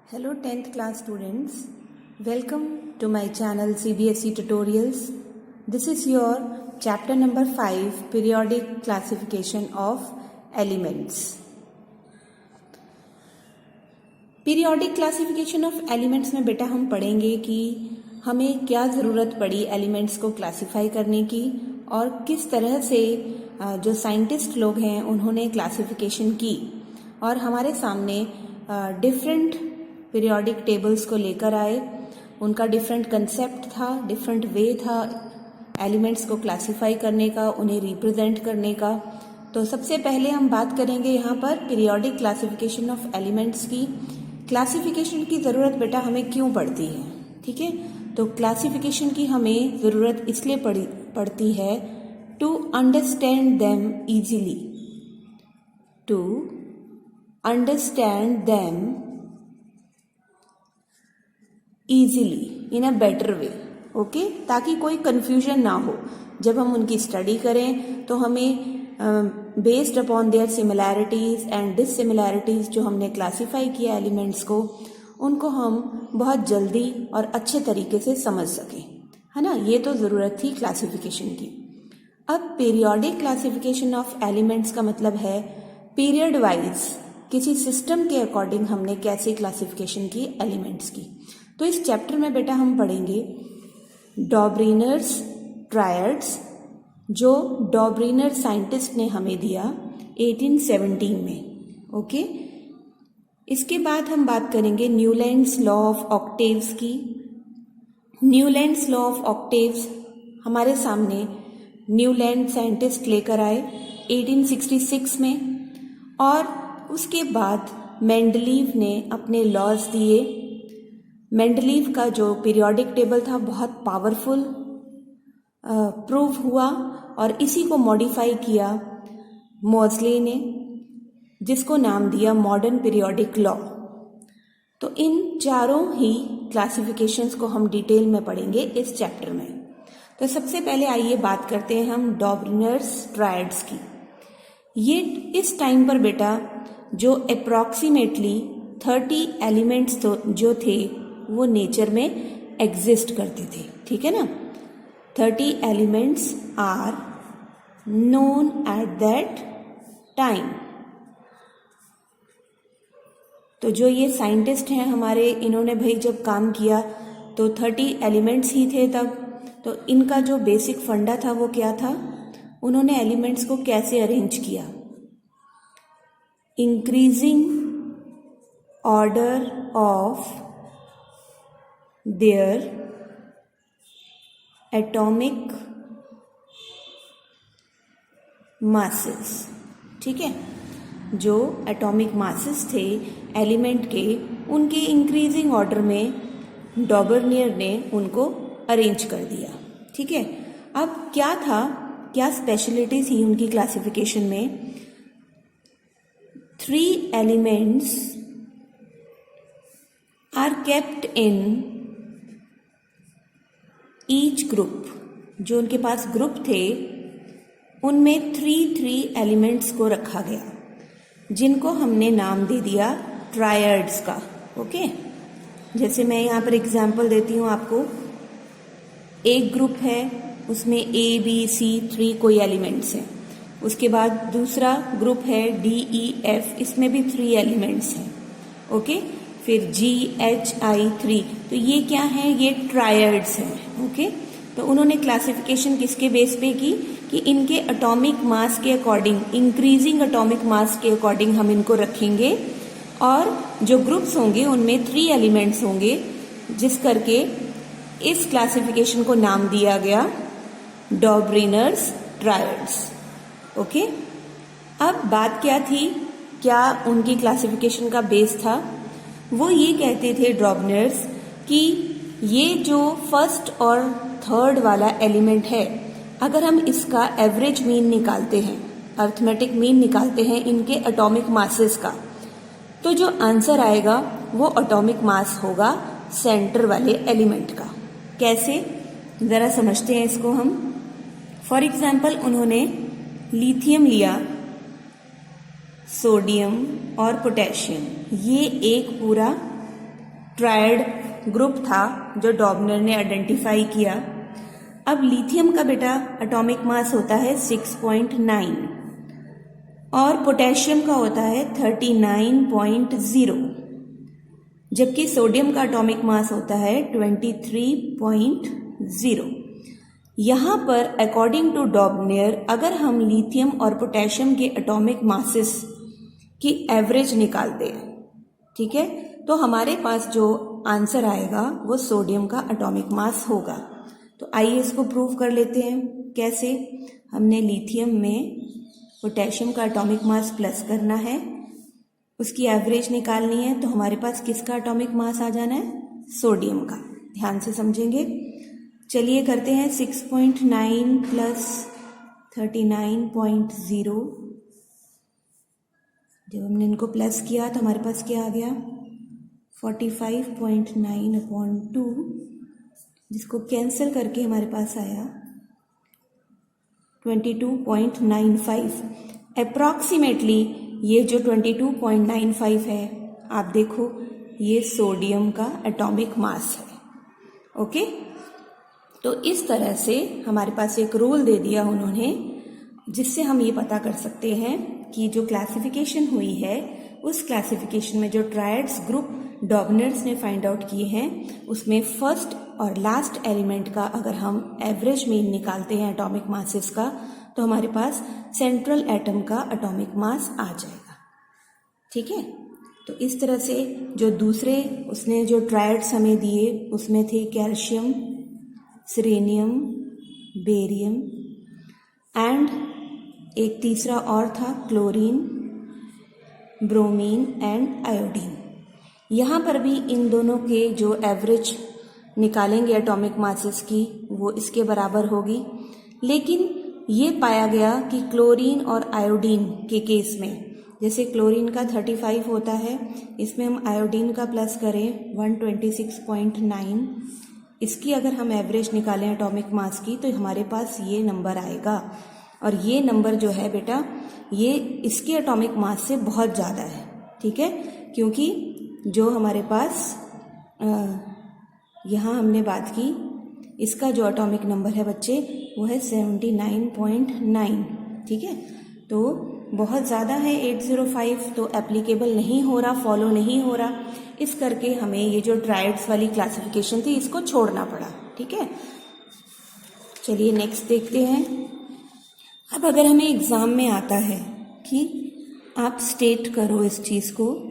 Hello 10th class students, welcome to my channel CBSE Tutorials. This is your chapter number 5 periodic classification of elements. Periodic classification of elements में बेटा हम पढ़ेंगे कि हमें क्या ज़रूरत पड़ी एलिमेंट्स को क्लासिफाई करने की और किस तरह से जो साइंटिस्ट लोग हैं उन्होंने क्लासिफिकेशन की और हमारे सामने डिफरेंट पीरियोडिक टेबल्स को लेकर आए। उनका डिफरेंट कंसेप्ट था, डिफरेंट वे था एलिमेंट्स को क्लासिफाई करने का, उन्हें रिप्रेजेंट करने का। तो सबसे पहले हम बात करेंगे यहाँ पर पीरियोडिक क्लासिफिकेशन ऑफ एलिमेंट्स की। क्लासिफिकेशन की ज़रूरत बेटा हमें क्यों पड़ती है, ठीक है? तो क्लासिफिकेशन की हमें ज़रूरत इसलिए पड़ती है to understand them easily, to understand them easily in a better way, okay, ताकि कोई कन्फ्यूजन ना हो। जब हम उनकी स्टडी करें तो हमें based upon their similarities and dissimilarities जो हमने क्लासिफाई किया एलिमेंट्स को, उनको हम बहुत जल्दी और अच्छे तरीके से समझ सकें, है ना? ये तो ज़रूरत थी क्लासिफिकेशन की। अब पीरियोडिक क्लासिफिकेशन ऑफ एलिमेंट्स का मतलब है पीरियड वाइज किसी सिस्टम के अकॉर्डिंग हमने कैसे क्लासिफिकेशन की एलिमेंट्स की। तो इस चैप्टर में बेटा हम पढ़ेंगे डॉब्रीनर्स ट्रायड्स, जो डॉब्रीनर साइंटिस्ट ने हमें दिया 1817 में, ओके। इसके बाद हम बात करेंगे न्यूलैंड्स लॉ ऑफ ऑक्टेव्स की। न्यूलैंड्स लॉ ऑफ ऑक्टेव्स हमारे सामने न्यूलैंड साइंटिस्ट लेकर आए 1866 में, और उसके बाद मेंडलीव ने अपने लॉज दिए। मेंडलीव का जो पीरियोडिक टेबल था बहुत पावरफुल प्रूव हुआ और इसी को मॉडिफाई किया मोज़ले ने, जिसको नाम दिया मॉडर्न पीरियोडिक लॉ। तो इन चारों ही क्लासिफिकेशंस को हम डिटेल में पढ़ेंगे इस चैप्टर में। तो सबसे पहले आइए बात करते हैं हम डॉब्रीनर्स ट्रायड्स की। ये इस टाइम पर बेटा जो अप्रॉक्सीमेटली 30 एलिमेंट्स तो जो थे वो नेचर में एग्जिस्ट करते थे, ठीक है ना? 30 elements are known at that time. तो जो ये साइंटिस्ट हैं हमारे, इन्होंने भाई जब काम किया तो 30 एलिमेंट्स ही थे तब। तो इनका जो बेसिक फंडा था वो क्या था? उन्होंने एलिमेंट्स को कैसे अरेंज किया? Increasing order of their atomic masses, ठीक है? जो एटॉमिक मासेस थे एलिमेंट के, उनके इंक्रीजिंग ऑर्डर में डॉबर्नियर ने उनको अरेंज कर दिया, ठीक है? अब क्या था, क्या स्पेशलिटी थी उनकी क्लासिफिकेशन में? 3 elements are kept in each group. जो उनके पास ग्रुप थे उनमें 3 एलिमेंट्स को रखा गया, जिनको हमने नाम दे दिया ट्रायड्स का, ओके। जैसे मैं यहाँ पर एग्जांपल देती हूँ आपको। एक ग्रुप है, उसमें A, B, C 3 कोई एलिमेंट्स हैं। उसके बाद दूसरा ग्रुप है D, E, F, इसमें भी 3 एलिमेंट्स हैं, ओके। फिर G, H, I 3, तो ये क्या है? ये ट्रायड्स हैं, ओके। तो उन्होंने क्लासिफिकेशन किसके बेस पे की कि इनके एटॉमिक मास के अकॉर्डिंग, इंक्रीजिंग एटॉमिक मास के अकॉर्डिंग हम इनको रखेंगे, और जो ग्रुप्स होंगे उनमें 3 एलिमेंट्स होंगे, जिस करके इस क्लासिफिकेशन को नाम दिया गया डॉब्रीनर्स ट्रायड्स, ओके। अब बात क्या थी, क्या उनकी क्लासिफिकेशन का बेस था? वो ये कहते थे डॉब्रीनर्स कि ये जो फर्स्ट और थर्ड वाला एलिमेंट है, अगर हम इसका एवरेज मीन निकालते हैं, अर्थमेटिक मीन निकालते हैं इनके एटॉमिक मासेस का, तो जो आंसर आएगा वो एटॉमिक मास होगा सेंटर वाले एलिमेंट का। कैसे, ज़रा समझते हैं इसको हम। फॉर एग्जाम्पल उन्होंने लिथियम लिया, सोडियम और पोटेशियम, ये एक पूरा ट्रायड ग्रुप था जो डॉबनर ने आइडेंटिफाई किया। अब लिथियम का बेटा एटॉमिक मास होता है 6.9 और पोटेशियम का होता है 39.0, जबकि सोडियम का एटॉमिक मास होता है 23.0। यहाँ पर अकॉर्डिंग टू डॉबनर अगर हम लिथियम और पोटेशियम के एटॉमिक मासेस की एवरेज निकालते हैं, ठीक है, तो हमारे पास जो आंसर आएगा वो सोडियम का एटॉमिक मास होगा। तो आइए इसको प्रूव कर लेते हैं। कैसे? हमने लिथियम में पोटेशियम का एटॉमिक मास प्लस करना है, उसकी एवरेज निकालनी है, तो हमारे पास किसका एटॉमिक मास आ जाना है? सोडियम का। ध्यान से समझेंगे। चलिए करते हैं 6.9 प्लस 39.0। जब हमने इनको प्लस किया तो हमारे पास क्या आ गया? 45.9/2, जिसको कैंसिल करके हमारे पास आया 22.95। अप्रॉक्सीमेटली ये जो 22.95 है, आप देखो ये सोडियम का एटॉमिक मास है। ओके, तो इस तरह से हमारे पास एक रूल दे दिया उन्होंने, जिससे हम ये पता कर सकते हैं कि जो क्लासिफिकेशन हुई है उस क्लासिफिकेशन में जो ट्रायड्स ग्रुप डॉबनर्स ने फाइंड आउट किए हैं उसमें फर्स्ट और लास्ट एलिमेंट का अगर हम एवरेज मीन निकालते हैं एटॉमिक मासेस का, तो हमारे पास सेंट्रल एटम का एटॉमिक मास आ जाएगा। ठीक है, तो इस तरह से जो दूसरे उसने जो ट्रायड्स हमें दिए उसमें थे कैल्शियम, सेलेनियम, बेरियम एंड एक तीसरा और था क्लोरीन, ब्रोमीन एंड आयोडीन। यहाँ पर भी इन दोनों के जो एवरेज निकालेंगे एटॉमिक मासेस की वो इसके बराबर होगी, लेकिन ये पाया गया कि क्लोरीन और आयोडीन के केस में, जैसे क्लोरीन का 35 होता है, इसमें हम आयोडीन का प्लस करें 126.9, इसकी अगर हम एवरेज निकालें एटॉमिक मास की तो हमारे पास ये नंबर आएगा। और ये नंबर जो है बेटा ये इसके एटॉमिक मास से बहुत ज़्यादा है। ठीक है, क्योंकि जो हमारे पास यहाँ हमने बात की, इसका जो एटॉमिक नंबर है बच्चे वो है 79.9। ठीक है, तो बहुत ज़्यादा है 805, तो एप्लीकेबल नहीं हो रहा, फॉलो नहीं हो रहा, इस करके हमें ये जो ट्रायड्स वाली क्लासिफिकेशन थी इसको छोड़ना पड़ा। ठीक है, चलिए नेक्स्ट देखते हैं। अब अगर हमें एग्ज़ाम में आता है कि आप स्टेट करो इस चीज़ को,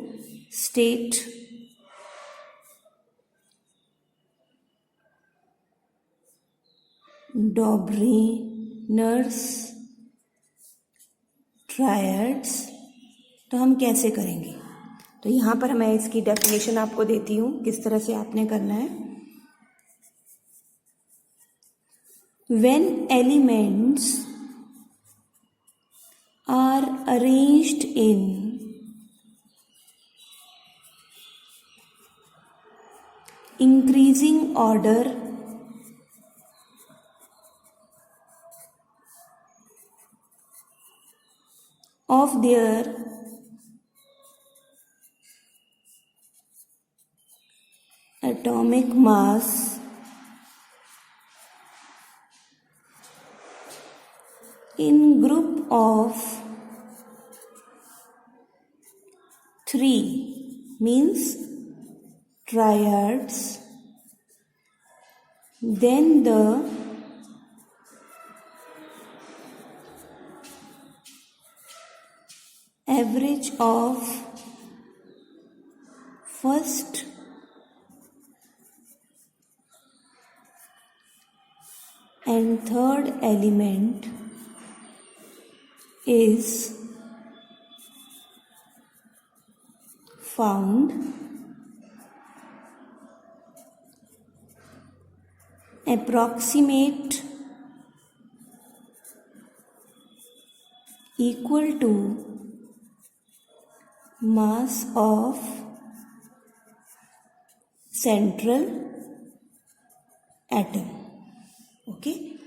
स्टेट डॉबनर्स ट्रायड्स, तो हम कैसे करेंगे? तो यहाँ पर मैं इसकी डेफिनेशन आपको देती हूँ किस तरह से आपने करना है। When elements are arranged in increasing order of their atomic mass, in group of 3 means triads, then the average of first and third element is found approximate equal to mass of central atom. Okay,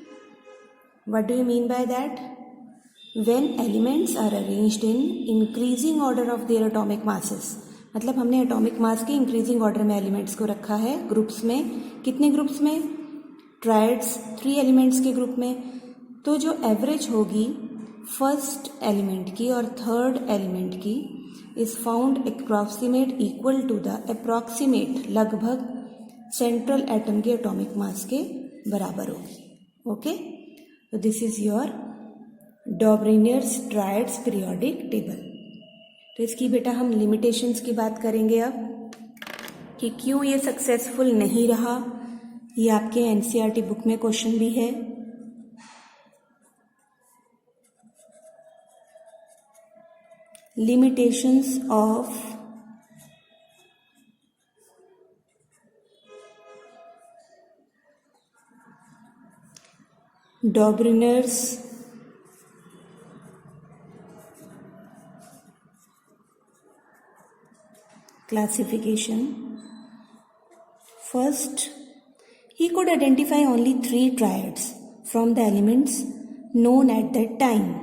what do you mean by that? When elements are arranged in increasing order of their atomic masses, मतलब हमने atomic mass के increasing order में elements को रखा है groups में। कितने groups में? ट्रायड्स, 3 एलिमेंट्स के ग्रुप में। तो जो एवरेज होगी फर्स्ट एलिमेंट की और थर्ड एलिमेंट की is found approximate equal to the approximate, लगभग सेंट्रल एटम के एटॉमिक मास के बराबर होगी। ओके, तो this is your Dobereiner's triads periodic table. तो इसकी बेटा हम लिमिटेशंस की बात करेंगे अब कि क्यों ये सक्सेसफुल नहीं रहा। ये आपके एनसीईआरटी बुक में क्वेश्चन भी है। Limitations of Dobereiner's classification. First, he could identify only 3 triads from the elements known at that time.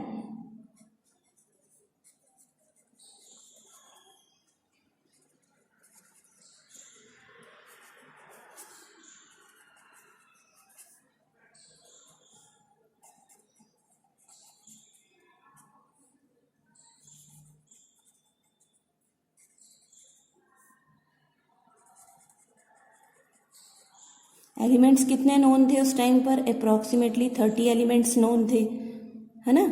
Elements कितने नोन थे उस टाइम पर? अप्रॉक्सीमेटली 30 एलिमेंट्स नोन थे, है ना।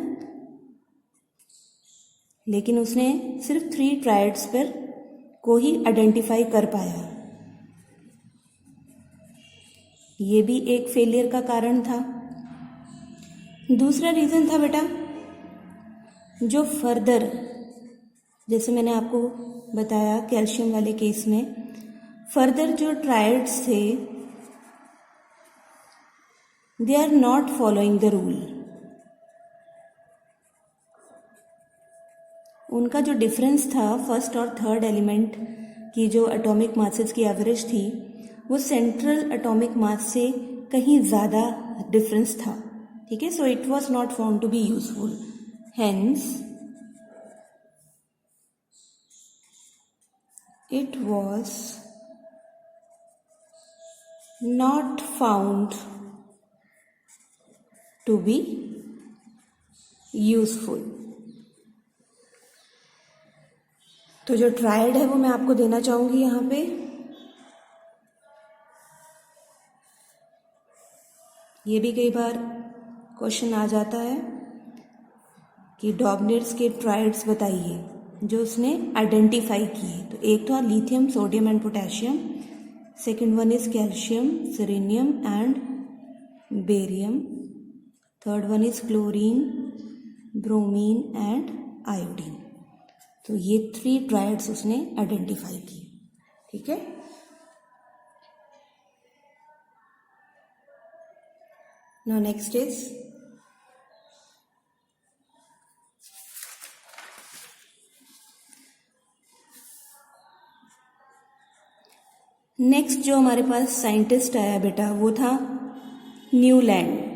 लेकिन उसने सिर्फ 3 ट्रायड्स पर को ही आइडेंटिफाई कर पाया। ये भी एक फेलियर का कारण था। दूसरा रीज़न था बेटा, जो फर्दर, जैसे मैंने आपको बताया कैल्शियम वाले केस में, फर्दर जो ट्रायड्स थे they are not following the rule. उनका जो डिफरेंस था फर्स्ट और थर्ड एलिमेंट की जो एटॉमिक मासेस की एवरेज थी वो सेंट्रल एटॉमिक मास से कहीं ज़्यादा डिफरेंस था, ठीक है। So it was not found to be useful, hence it was not found to be useful. तो जो ट्रायड है वो मैं आपको देना चाहूंगी यहाँ पे। ये भी कई बार क्वेश्चन आ जाता है कि डॉबरिनर्स के ट्रायड्स बताइए जो उसने आइडेंटिफाई किए। तो एक तो lithium, sodium and potassium, second one is calcium, selenium and barium, third one is chlorine, bromine and iodine. तो ये 3 ट्रायड्स उसने आइडेंटिफाई की, ठीक है। नाउ नेक्स्ट इज नेक्स्ट जो हमारे पास साइंटिस्ट आया बेटा वो था न्यूलैंड।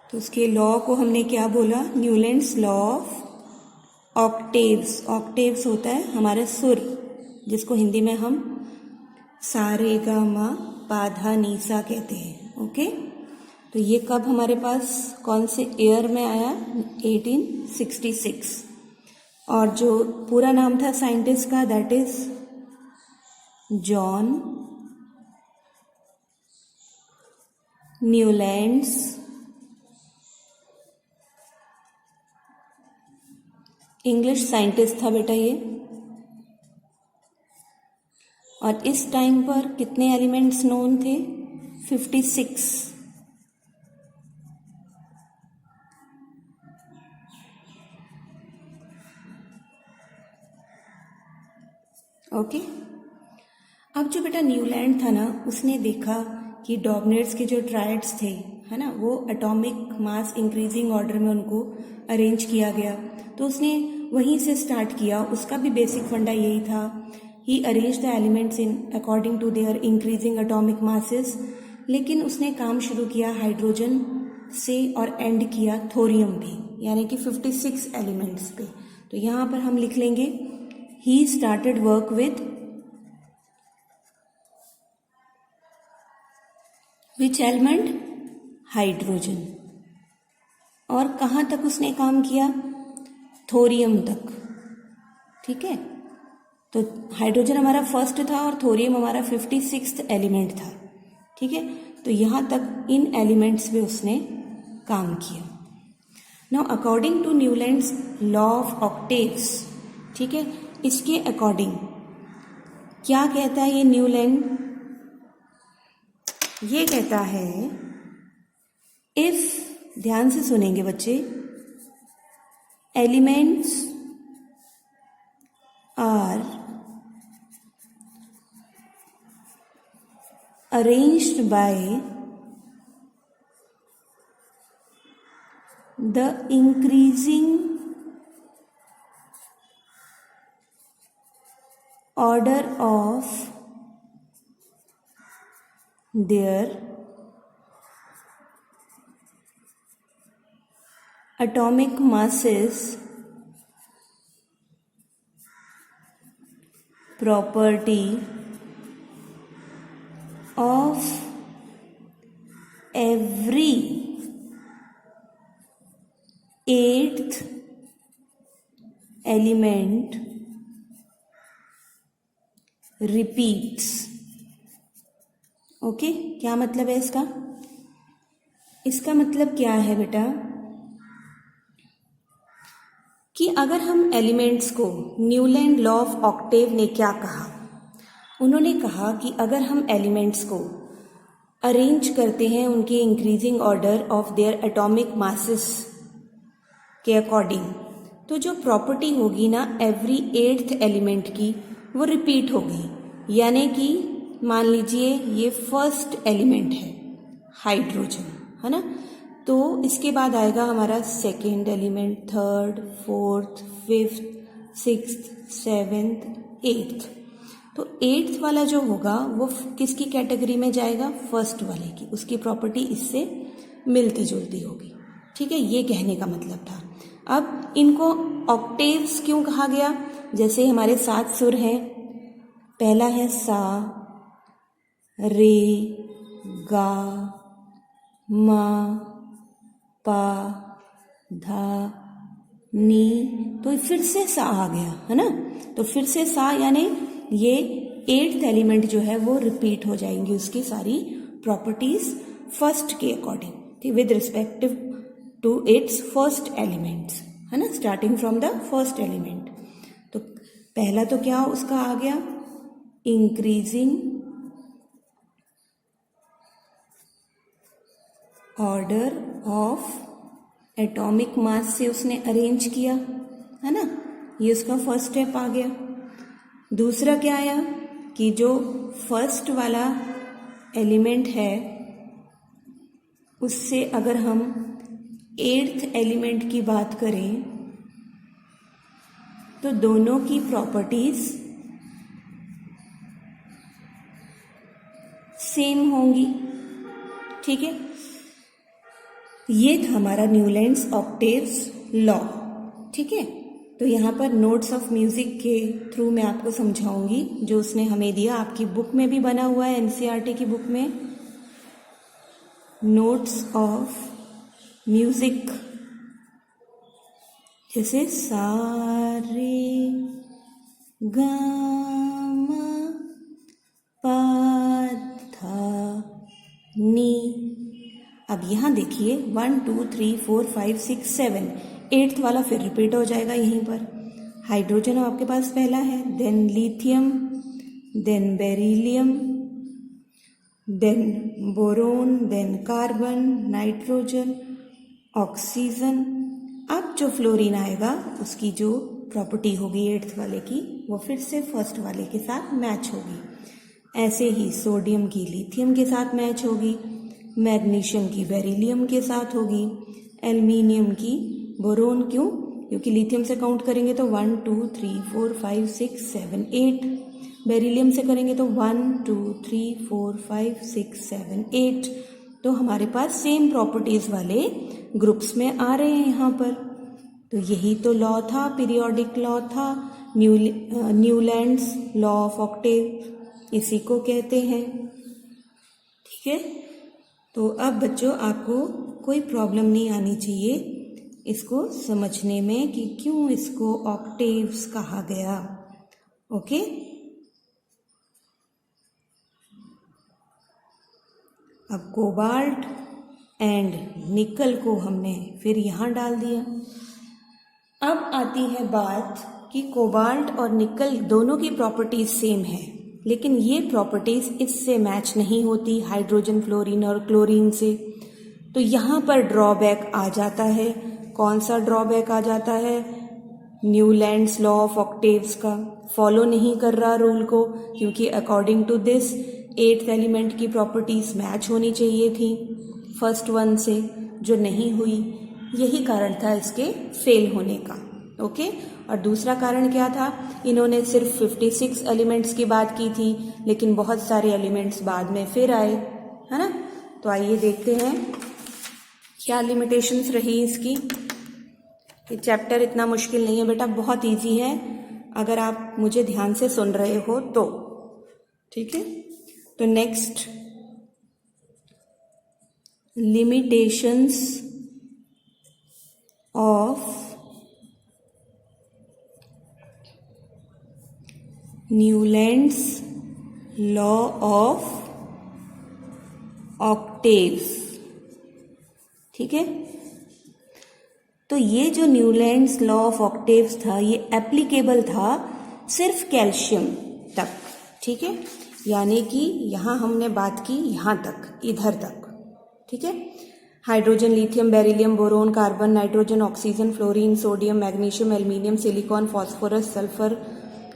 तो उसके लॉ को हमने क्या बोला? Newlands law of octaves. Octaves होता है हमारे सुर, जिसको हिंदी में हम सा रे गा मा पा धा नी सा कहते हैं। ओके, तो ये कब हमारे पास कौन से ईयर में आया? 1866। और जो पूरा नाम था साइंटिस्ट का that is John Newlands English scientist था बेटा ये। और इस टाइम पर कितने एलिमेंट्स नोन थे? 56। ओके, अब जो बेटा न्यूलैंड था ना, उसने देखा कि डॉबरिनर्स के जो ट्रायड्स थे, है ना, वो एटॉमिक मास इंक्रीजिंग ऑर्डर में उनको अरेंज किया गया। तो उसने वहीं से स्टार्ट किया। उसका भी बेसिक फंडा यही था, he arrange the elements in according to their increasing atomic masses. लेकिन उसने काम शुरू किया हाइड्रोजन से और एंड किया थोरियम भी, यानी कि 56 एलिमेंट्स पे। तो यहाँ पर हम लिख लेंगे he started work with which element? Hydrogen. और कहाँ तक उसने काम किया? थोरियम तक। ठीक है, तो हाइड्रोजन हमारा फर्स्ट था और थोरियम हमारा 56th एलिमेंट था। ठीक है, तो यहाँ तक इन एलिमेंट्स पे उसने काम किया। Now according to Newlands law of octaves, ठीक है, इसके अकॉर्डिंग क्या कहता है ये न्यूलैंड? ये कहता है इफ, ध्यान से सुनेंगे बच्चे, elements are arranged by the increasing order of their atomic masses, property of every eighth element repeats। Okay, क्या मतलब है इसका? इसका मतलब क्या है बेटा कि अगर हम एलिमेंट्स को, न्यूलैंड लॉ ऑफ ऑक्टेव ने क्या कहा? उन्होंने कहा कि अगर हम एलिमेंट्स को अरेंज करते हैं उनके increasing order of their atomic masses के अकॉर्डिंग, तो जो प्रॉपर्टी होगी ना एवरी 8th एलिमेंट की, वो रिपीट होगी। यानी कि मान लीजिए ये फर्स्ट एलिमेंट है हाइड्रोजन, है ना, तो इसके बाद आएगा हमारा second element, third, fourth, fifth, sixth, seventh, 8th। तो 8th वाला जो होगा वो किसकी कैटेगरी में जाएगा? फर्स्ट वाले की। उसकी प्रॉपर्टी इससे मिलती जुलती होगी। ठीक है, ये कहने का मतलब था। अब इनको ऑक्टेव्स क्यों कहा गया? जैसे हमारे 7 सुर हैं, पहला है सा, रे, गा, मा, पा, धा, नी, तो फिर से सा आ गया, है ना। तो फिर से सा यानी ये 8th एलिमेंट जो है वो रिपीट हो जाएंगी, उसकी सारी प्रॉपर्टीज फर्स्ट के according, with respective to its first elements, है ना, starting from the first element. तो पहला तो क्या उसका आ गया? Increasing order of atomic mass से उसने अरेंज किया, है ना, ये उसका फर्स्ट स्टेप आ गया। दूसरा क्या आया कि जो फर्स्ट वाला एलिमेंट है उससे अगर हम 8th एलिमेंट की बात करें तो दोनों की प्रॉपर्टीज सेम होंगी। ठीक है, ये था हमारा न्यूलैंड्स ऑक्टेव्स लॉ। ठीक है, तो यहाँ पर नोट्स ऑफ म्यूजिक के थ्रू मैं आपको समझाऊंगी, जो उसने हमें दिया, आपकी बुक में भी बना हुआ है, एनसीईआरटी की बुक में, नोट्स ऑफ म्यूजिक, जैसे सा रे गा मा पा धा नी। अब यहाँ देखिए 1 2 3 4 5 6 7, 8th वाला फिर रिपीट हो जाएगा यहीं पर। हाइड्रोजन आपके पास पहला है, then lithium, then beryllium, then boron, then carbon, nitrogen, oxygen. अब जो फ्लोरीन आएगा उसकी जो प्रॉपर्टी होगी 8th वाले की वो फिर से फर्स्ट वाले के साथ मैच होगी। ऐसे ही सोडियम की लिथियम के साथ मैच होगी, मैग्नीशियम की बेरिलियम के साथ होगी, एल्युमिनियम की बोरोन, क्यों? क्योंकि लिथियम से काउंट करेंगे तो 1 2 3 4 5 6 7 8, बेरिलियम से करेंगे तो 1 2 3 4 5 6 7 8। तो हमारे पास सेम प्रॉपर्टीज वाले ग्रुप्स में आ रहे हैं यहाँ पर। तो यही तो लॉ था, पीरियोडिक लॉ था न्यूलैंड्स लॉ ऑफ ऑक्टेव, इसी को कहते हैं। ठीक है, तो अब बच्चों आपको कोई प्रॉब्लम नहीं आनी चाहिए इसको समझने में कि क्यों इसको ऑक्टेव्स कहा गया। ओके, अब कोबाल्ट एंड निकल को हमने फिर यहाँ डाल दिया। अब आती है बात कि कोबाल्ट और निकल दोनों की प्रॉपर्टीज सेम है, लेकिन ये प्रॉपर्टीज इससे मैच नहीं होती, हाइड्रोजन फ्लोरीन और क्लोरीन से। तो यहाँ पर ड्रॉबैक आ जाता है। कौन सा ड्रॉबैक आ जाता है? न्यूलैंड्स लॉ ऑफ ऑक्टेव्स का फॉलो नहीं कर रहा रूल को, क्योंकि according to this 8th element की प्रॉपर्टीज मैच होनी चाहिए थी फर्स्ट वन से, जो नहीं हुई। यही कारण था इसके फेल होने का। ओके, और दूसरा कारण क्या था? इन्होंने सिर्फ 56 एलिमेंट्स की बात की थी, लेकिन बहुत सारे एलिमेंट्स बाद में फिर आए, है ना। तो आइए देखते हैं क्या लिमिटेशंस रही इसकी। ये चैप्टर इतना मुश्किल नहीं है बेटा, बहुत इजी है अगर आप मुझे ध्यान से सुन रहे हो तो। ठीक है, तो next limitations of Newlands law of octaves. ठीक है, तो ये जो न्यूलैंड्स लॉ ऑफ ऑक्टेव्स था ये एप्लीकेबल था सिर्फ कैल्शियम तक। ठीक है, यानी कि यहाँ हमने बात की यहाँ तक, इधर तक। ठीक है, hydrogen, lithium, beryllium, boron, carbon, nitrogen, oxygen, fluorine, sodium, magnesium, aluminium, silicon, phosphorus, sulphur,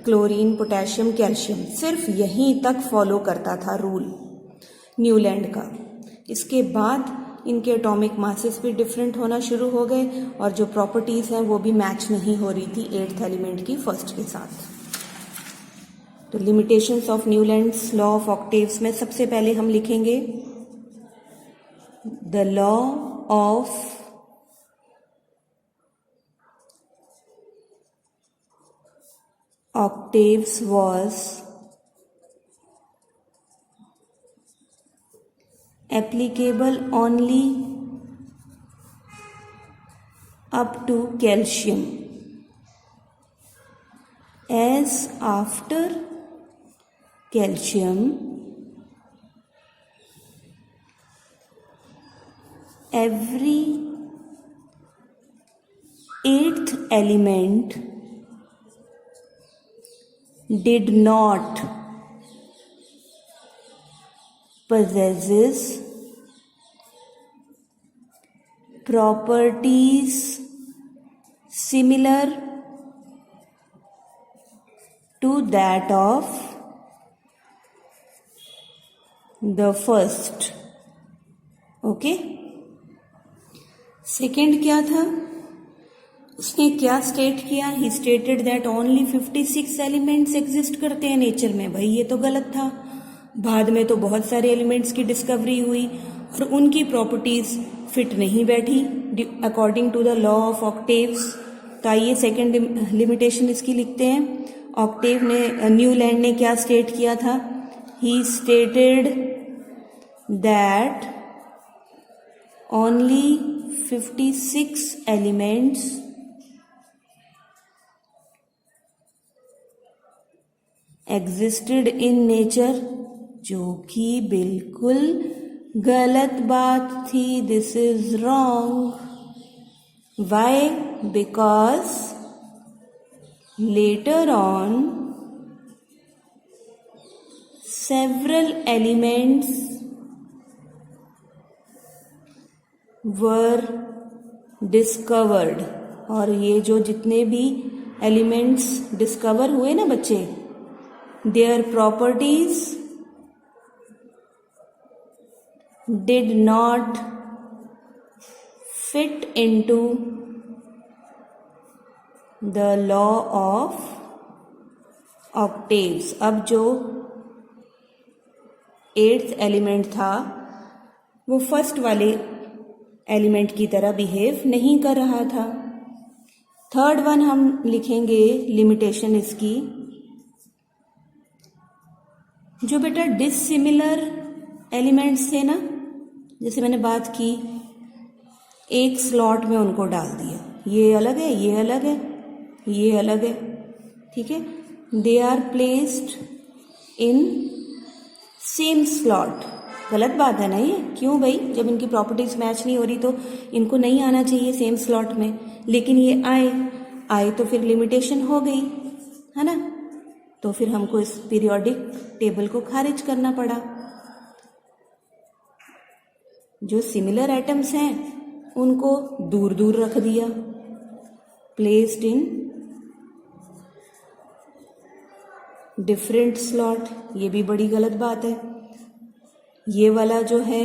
chlorine, potassium, calcium, सिर्फ यहीं तक फॉलो करता था रूल न्यूलैंड का। इसके बाद इनके एटॉमिक मासेस भी डिफरेंट होना शुरू हो गए और जो प्रॉपर्टीज हैं वो भी मैच नहीं हो रही थी 8th एलिमेंट की फर्स्ट के साथ। तो limitations of Newlands law of octaves में सबसे पहले हम लिखेंगे the law of octaves was applicable only up to calcium, as after calcium every 8th element did not possesses properties similar to that of the first. Okay, second क्या था? उसने क्या state किया? ही stated that only 56 elements exist करते हैं nature में। भाई ये तो गलत था। बाद में तो बहुत सारे एलिमेंट्स की डिस्कवरी हुई और उनकी प्रॉपर्टीज फिट नहीं बैठी according to the law of octaves. तो आइए सेकेंड लिमिटेशन इसकी लिखते हैं। ऑक्टेव ने, न्यूलैंड ने क्या स्टेट किया था? He stated that only 56 elements existed in nature, जो कि बिल्कुल गलत बात थी। This is wrong. Why? Because later on several elements were discovered. और ये जो जितने भी एलिमेंट्स डिस्कवर हुए ना बच्चे, their properties did not fit into the law of octaves. अब जो 8th एलिमेंट था वो फर्स्ट वाले एलिमेंट की तरह बिहेव नहीं कर रहा था। थर्ड वन हम लिखेंगे लिमिटेशन इसकी, जो बेटा डिसिमिलर एलिमेंट्स थे ना, जैसे मैंने बात की, एक स्लॉट में उनको डाल दिया, ये अलग है, ये अलग है, ये अलग है, ठीक है, they are placed in same slot. गलत बात है ना ये, क्यों भाई? जब इनकी प्रॉपर्टीज मैच नहीं हो रही तो इनको नहीं आना चाहिए सेम स्लॉट में, लेकिन ये आए तो फिर लिमिटेशन हो गई, है ना, तो फिर हमको इस पीरियोडिक टेबल को खारिज करना पड़ा। जो सिमिलर एटम्स हैं उनको दूर दूर रख दिया, प्लेस्ड इन डिफरेंट स्लॉट, ये भी बड़ी गलत बात है। ये वाला जो है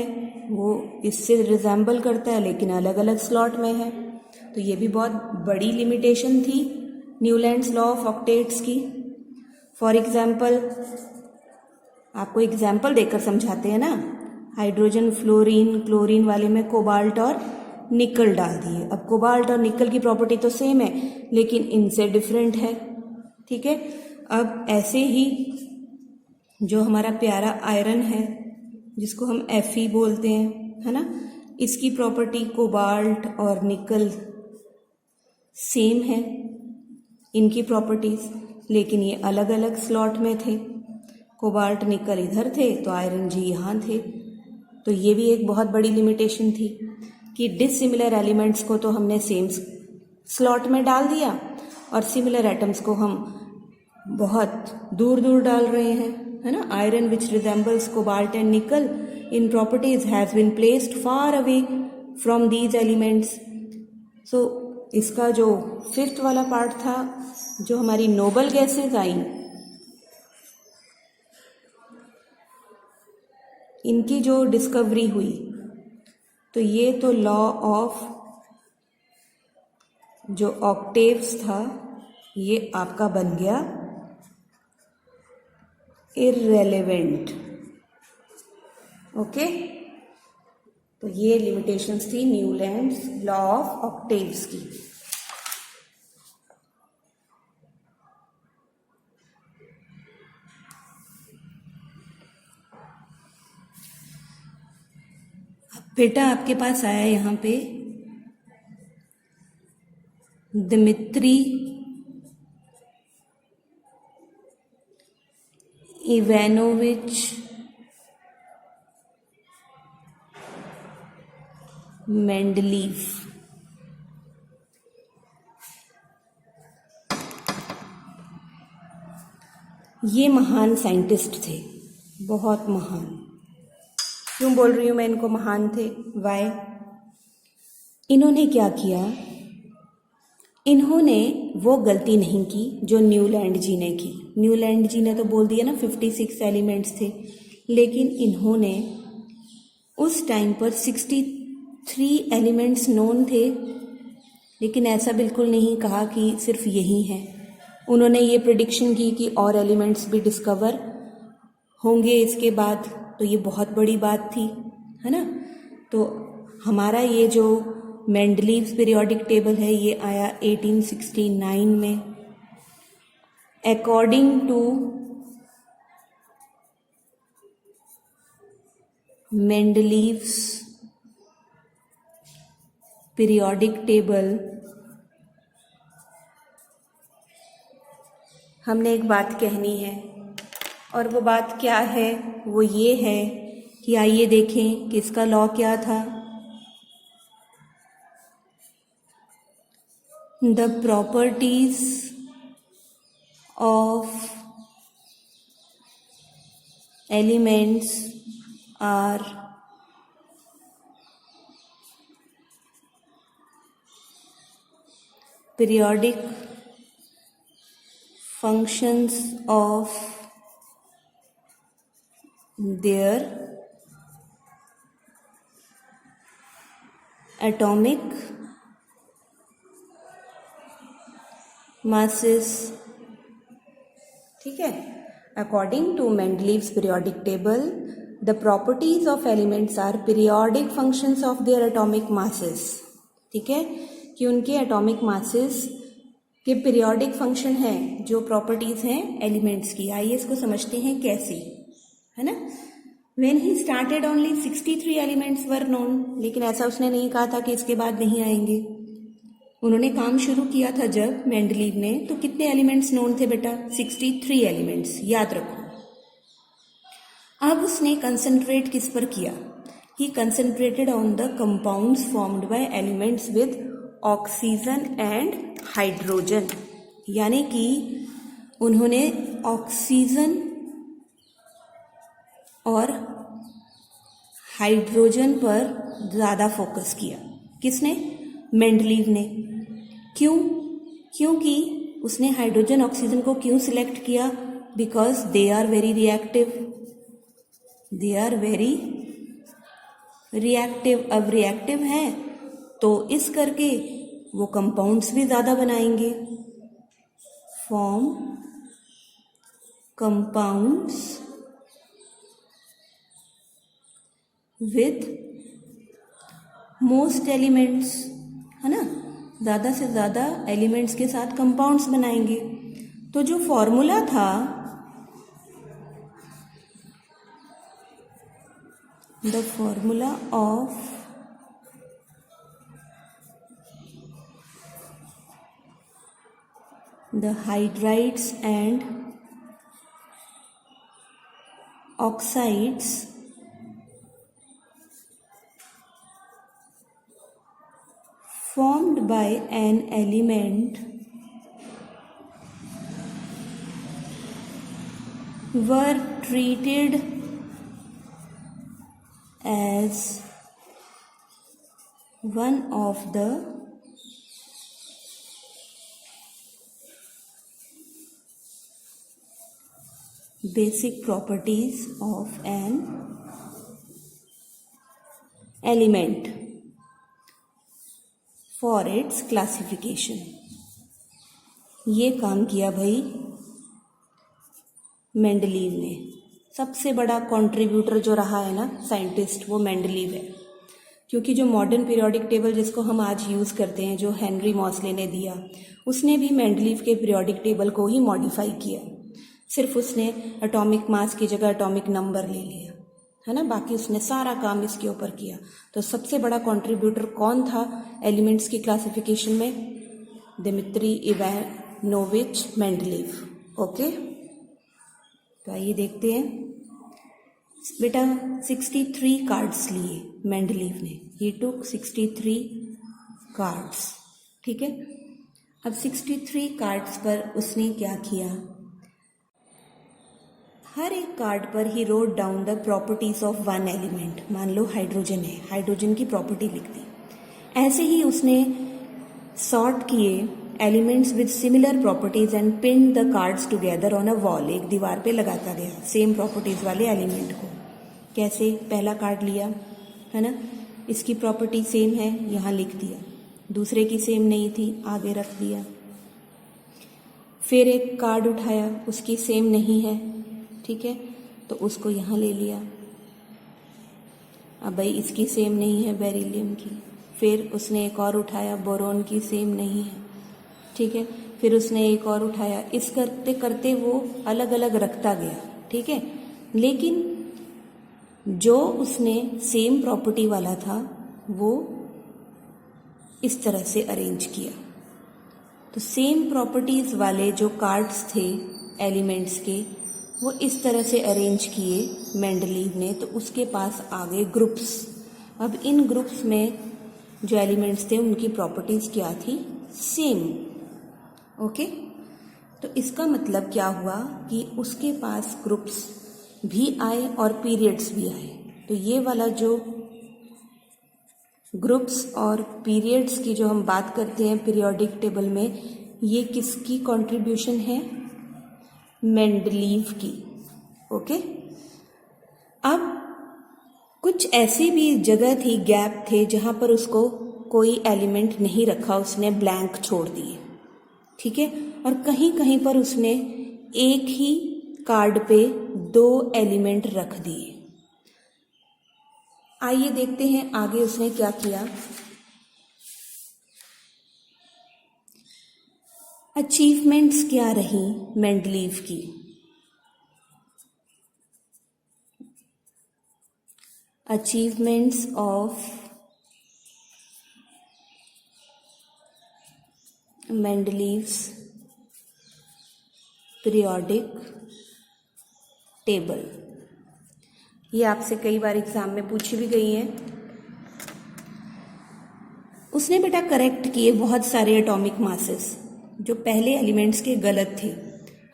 वो इससे रिजेंबल करता है लेकिन अलग अलग स्लॉट में है, तो ये भी बहुत बड़ी लिमिटेशन थी न्यूलैंड्स लॉ ऑफ ऑक्टेट्स की। फॉर एग्जाम्पल, आपको एग्जाम्पल देकर समझाते हैं ना, हाइड्रोजन फ्लोरीन क्लोरीन वाले में कोबाल्ट और निकल डाल दिए। अब कोबाल्ट और निकल की प्रॉपर्टी तो सेम है लेकिन इनसे डिफरेंट है, ठीक है। अब ऐसे ही जो हमारा प्यारा आयरन है जिसको हम Fe बोलते हैं, है ना, इसकी प्रॉपर्टी कोबाल्ट और निकल सेम है इनकी प्रॉपर्टीज, लेकिन ये अलग अलग स्लॉट में थे। कोबाल्ट निकल इधर थे तो आयरन जी यहाँ थे, तो ये भी एक बहुत बड़ी लिमिटेशन थी कि डिसिमिलर एलिमेंट्स को तो हमने सेम स्लॉट में डाल दिया और सिमिलर एटम्स को हम बहुत दूर दूर डाल रहे हैं, है ना। Iron which resembles cobalt and nickel in properties has been placed far away from these elements. So इसका जो फिफ्थ वाला पार्ट था, जो हमारी नोबल गैसेज आई, इनकी जो डिस्कवरी हुई, तो ये तो लॉ ऑफ जो ऑक्टेव्स था ये आपका बन गया इररेलेवेंट, ओके। तो ये लिमिटेशंस थी न्यूलैंड्स लॉ ऑफ ऑक्टेव्स की। बेटा आपके पास आया यहाँ पे दिमित्री इवानोविच मेंडलीव, ये महान साइंटिस्ट थे, बहुत महान। क्यों बोल रही हूँ मैं इनको महान थे? वाई? इन्होंने क्या किया, इन्होंने वो गलती नहीं की जो न्यूलैंड जी ने की। न्यूलैंड जी ने तो बोल दिया ना 56 एलिमेंट्स थे, लेकिन इन्होंने उस टाइम पर 63 एलिमेंट्स नोन थे, लेकिन ऐसा बिल्कुल नहीं कहा कि सिर्फ यही हैं। उन्होंने ये प्रेडिक्शन की कि और एलिमेंट्स भी डिस्कवर होंगे इसके बाद, तो ये बहुत बड़ी बात थी, है ना। तो हमारा ये जो मेंडलीव्स पीरियोडिक टेबल है ये आया 1869 में। According to Mendeleev's periodic table हमने एक बात कहनी है, और वो बात क्या है? वो ये है कि आइए देखें कि इसका लॉ क्या था। The properties of elements are periodic functions of their atomic masses, ठीक है। According to Mendeleev's periodic table, the properties of elements are periodic functions of their atomic masses, ठीक है, कि उनके एटॉमिक मासेस कि पीरियोडिक फंक्शन है जो properties हैं एलिमेंट्स की। आइए इसको समझते हैं कैसे, है ना। When he started only 63 elements were known, लेकिन ऐसा उसने नहीं कहा था कि इसके बाद नहीं आएंगे। उन्होंने काम शुरू किया था जब मेंडलीव ने, तो कितने एलिमेंट्स नोन थे बेटा? 63 एलिमेंट्स, याद रखो। अब उसने कंसंट्रेट किस पर किया? He concentrated on the compounds formed by elements with oxygen and hydrogen, यानी कि उन्होंने ऑक्सीजन और हाइड्रोजन पर ज़्यादा फोकस किया। किसने? मेंडलीव ने। क्यों? क्योंकि उसने हाइड्रोजन ऑक्सीजन को क्यों सिलेक्ट किया? Because they are very reactive. They are very reactive. अब रिएक्टिव हैं तो इस करके वो कंपाउंड्स भी ज़्यादा बनाएंगे। Form compounds with most elements, है ना। ज़्यादा से ज़्यादा एलिमेंट्स के साथ कंपाउंड्स बनाएंगे। तो जो फॉर्मूला था, the formula of the hydrides and oxides formed by an element were treated as one of the basic properties of an element for its classification. ये काम किया भाई मेंडलीव ने। सबसे बड़ा कंट्रीब्यूटर जो रहा है ना साइंटिस्ट, वो मेंडलीव है। क्योंकि जो मॉडर्न पीरियोडिक टेबल जिसको हम आज यूज़ करते हैं, जो हेनरी मॉसले ने दिया, उसने भी मेंडलीव के पीरियोडिक टेबल को ही मॉडिफाई किया। सिर्फ उसने एटॉमिक मास की जगह एटॉमिक नंबर ले लिया, है ना। बाकी उसने सारा काम इसके ऊपर किया। तो सबसे बड़ा कंट्रीब्यूटर कौन था एलिमेंट्स की क्लासिफिकेशन में? Dmitry Ivanovich Mendeleev. ओके, तो आइए देखते हैं। बेटा 63 कार्ड्स लिए मेंडलीव ने। ही टुक 63 कार्ड्स, ठीक है। अब 63 कार्ड्स पर उसने क्या किया? हर एक कार्ड पर he wrote down the properties of one element. मान लो हाइड्रोजन है, हाइड्रोजन की प्रॉपर्टी लिख दी। ऐसे ही उसने सॉर्ट किए elements with similar properties and pin the cards together on a wall. एक दीवार पे लगाता गया सेम प्रॉपर्टीज वाले एलिमेंट को। कैसे? पहला कार्ड लिया, है ना, इसकी प्रॉपर्टी सेम है, यहाँ लिख दिया। दूसरे की सेम नहीं थी, आगे रख दिया। फिर एक कार्ड उठाया, उसकी सेम नहीं है, ठीक है, तो उसको यहाँ ले लिया। अब भाई इसकी सेम नहीं है बेरिलियम की। फिर उसने एक और उठाया, बोरोन की सेम नहीं है, ठीक है। फिर उसने एक और उठाया। इस करते करते वो अलग अलग रखता गया, ठीक है। लेकिन जो उसने सेम प्रॉपर्टी वाला था वो इस तरह से अरेंज किया। तो सेम प्रॉपर्टीज वाले जो कार्ड्स थे एलिमेंट्स के, वो इस तरह से अरेंज किए मेंडलीव ने। तो उसके पास आ गए ग्रुप्स। अब इन ग्रुप्स में जो एलिमेंट्स थे उनकी प्रॉपर्टीज क्या थी? सेम। ओके, तो इसका मतलब क्या हुआ कि उसके पास ग्रुप्स भी आए और पीरियड्स भी आए। तो ये वाला जो ग्रुप्स और पीरियड्स की जो हम बात करते हैं पीरियोडिक टेबल में, ये किसकी कंट्रीब्यूशन है? मेंडलीव की। ओके, अब कुछ ऐसी भी जगह थी, गैप थे, जहां पर उसको कोई एलिमेंट नहीं रखा, उसने ब्लैंक छोड़ दिए, ठीक है। और कहीं कहीं पर उसने एक ही कार्ड पे 2 एलिमेंट रख दिए। आइए देखते हैं आगे उसने क्या किया। अचीवमेंट्स क्या रही मेंडलीव की? Achievements of Mendeleev's periodic table, ये आपसे कई बार एग्जाम में पूछी भी गई है। उसने बेटा करेक्ट किए बहुत सारे एटॉमिक मासेस जो पहले एलिमेंट्स के गलत थे,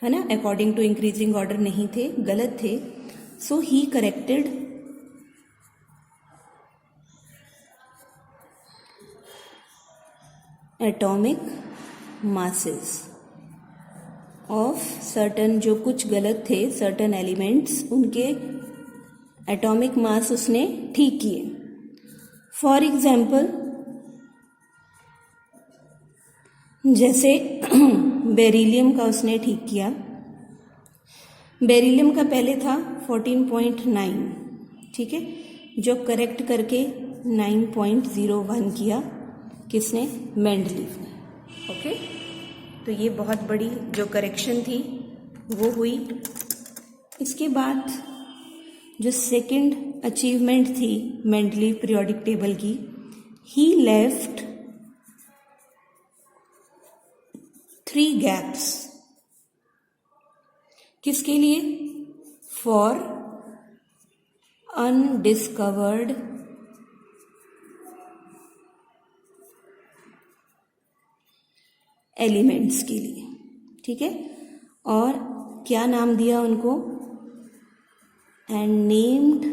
है ना, अकॉर्डिंग टू इंक्रीजिंग ऑर्डर नहीं थे, गलत थे। So he corrected atomic masses of certain, जो कुछ गलत थे सर्टन एलिमेंट्स, उनके एटॉमिक मास उसने ठीक किए। फॉर एग्जाम्पल जैसे बेरिलियम का उसने ठीक किया। बेरिलियम का पहले था 14.9, ठीक है, जो करेक्ट करके 9.01 किया किसने? मेंडलीव ने। ओके, तो ये बहुत बड़ी जो करेक्शन थी वो हुई। इसके बाद जो सेकंड अचीवमेंट थी मेंडलीव पीरियोडिक टेबल की, ही लेफ्ट 3 गैप्स। किसके लिए? फॉर अनडिस्कवर्ड एलिमेंट्स के लिए, ठीक है। और क्या नाम दिया उनको? एंड नेम्ड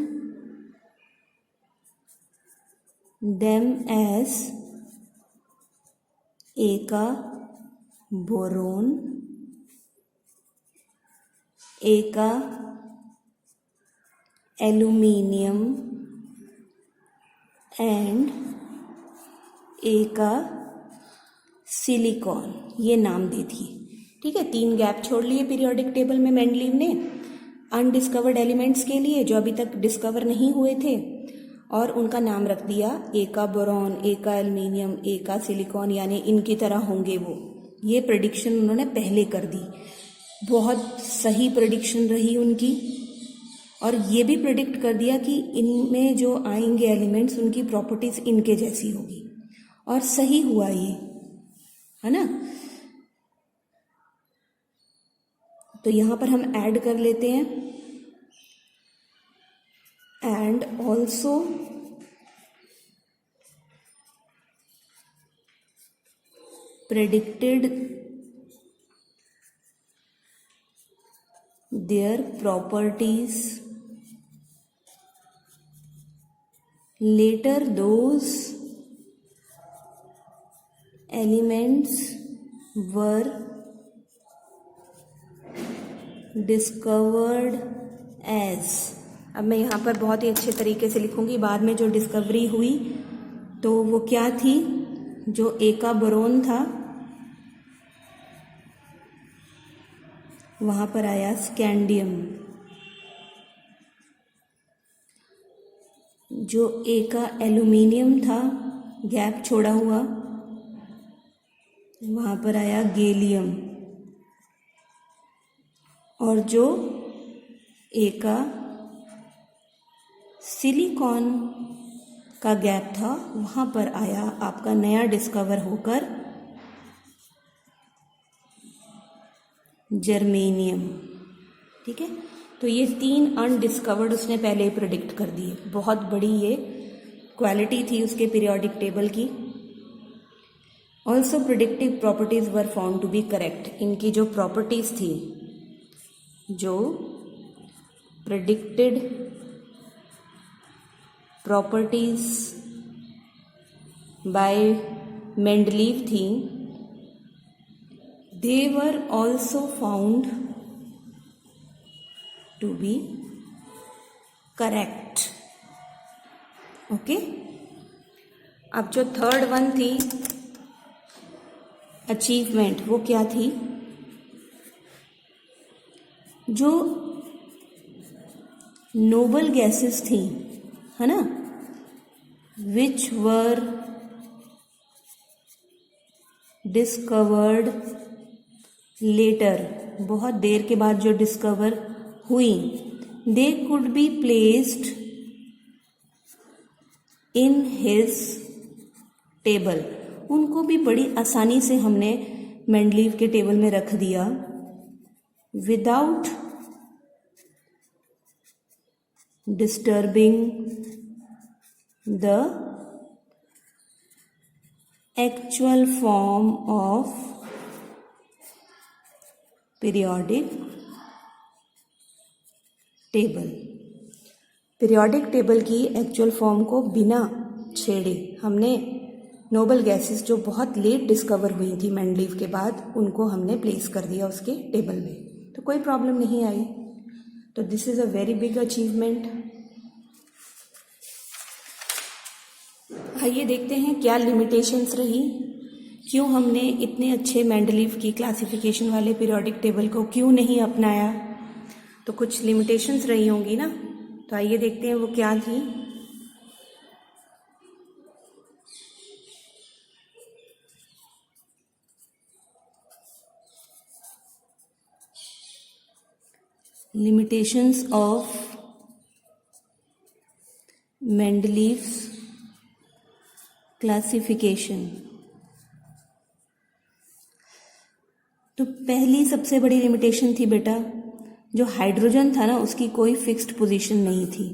देम एज एका बोरोन, एका एल्यूमिनियम एंड एका सिलिकॉन, ये नाम दी थी, ठीक है। 3 गैप छोड़ लिए पीरियोडिक टेबल में मेंडलीव ने अनडिस्कवर्ड एलिमेंट्स के लिए जो अभी तक डिस्कवर नहीं हुए थे, और उनका नाम रख दिया एका बोरॉन, एका एल्यूमिनियम, एका सिलिकॉन, यानी इनकी तरह होंगे वो। ये प्रेडिक्शन उन्होंने पहले कर दी, बहुत सही प्रेडिक्शन रही उनकी। और ये भी प्रेडिक्ट कर दिया कि इनमें जो आएंगे एलिमेंट्स उनकी प्रॉपर्टीज इनके जैसी होगी, और सही हुआ ये, है ना। तो यहां पर हम ऐड कर लेते हैं, and also predicted their properties later. Those elements were discovered as, अब मैं यहाँ पर बहुत ही अच्छे तरीके से लिखूंगी, बाद में जो डिस्कवरी हुई तो वो क्या थी? जो एका बोरोन था वहां पर आया स्कैंडियम, जो एका एल्यूमिनियम था गैप छोड़ा हुआ वहां पर आया गैलियम, और जो एका सिलिकॉन का गैप था वहां पर आया आपका नया डिस्कवर होकर जर्मेनियम, ठीक है। तो ये 3 अनडिस्कवर्ड उसने पहले ही प्रेडिक्ट कर दिए। बहुत बड़ी ये क्वालिटी थी उसके पीरियोडिक टेबल की। Also predictive properties were found to be correct, इनकी जो प्रॉपर्टीज थी, जो प्रिडिक्टेड प्रॉपर्टीज बाय मेंडलीव थी, they were also found to be correct. Okay, अब जो थर्ड वन थी अचीवमेंट, वो क्या थी? जो नोबल गैसेस थी, है ना, विच वर डिस्कवर्ड लेटर, बहुत देर के बाद जो डिस्कवर हुई, they could be placed in his table, उनको भी बड़ी आसानी से हमने मेंडलीव के टेबल में रख दिया, without disturbing the actual form of periodic table. Periodic table की एक्चुअल फॉर्म को बिना छेड़े हमने नोबल गैसेस जो बहुत लेट डिस्कवर हुई थी मेंडलीव के बाद, उनको हमने प्लेस कर दिया उसके टेबल में, तो कोई प्रॉब्लम नहीं आई। तो this is a very big achievement. आइए देखते हैं क्या लिमिटेशंस रही, क्यों हमने इतने अच्छे मेंडलीव की क्लासिफिकेशन वाले पीरियोडिक टेबल को क्यों नहीं अपनाया। तो कुछ लिमिटेशंस रही होंगी ना, तो आइए देखते हैं वो क्या थी। Limitations of Mendeleev's classification. तो पहली सबसे बड़ी लिमिटेशन थी बेटा, जो हाइड्रोजन था ना उसकी कोई फिक्स्ड पोजीशन नहीं थी,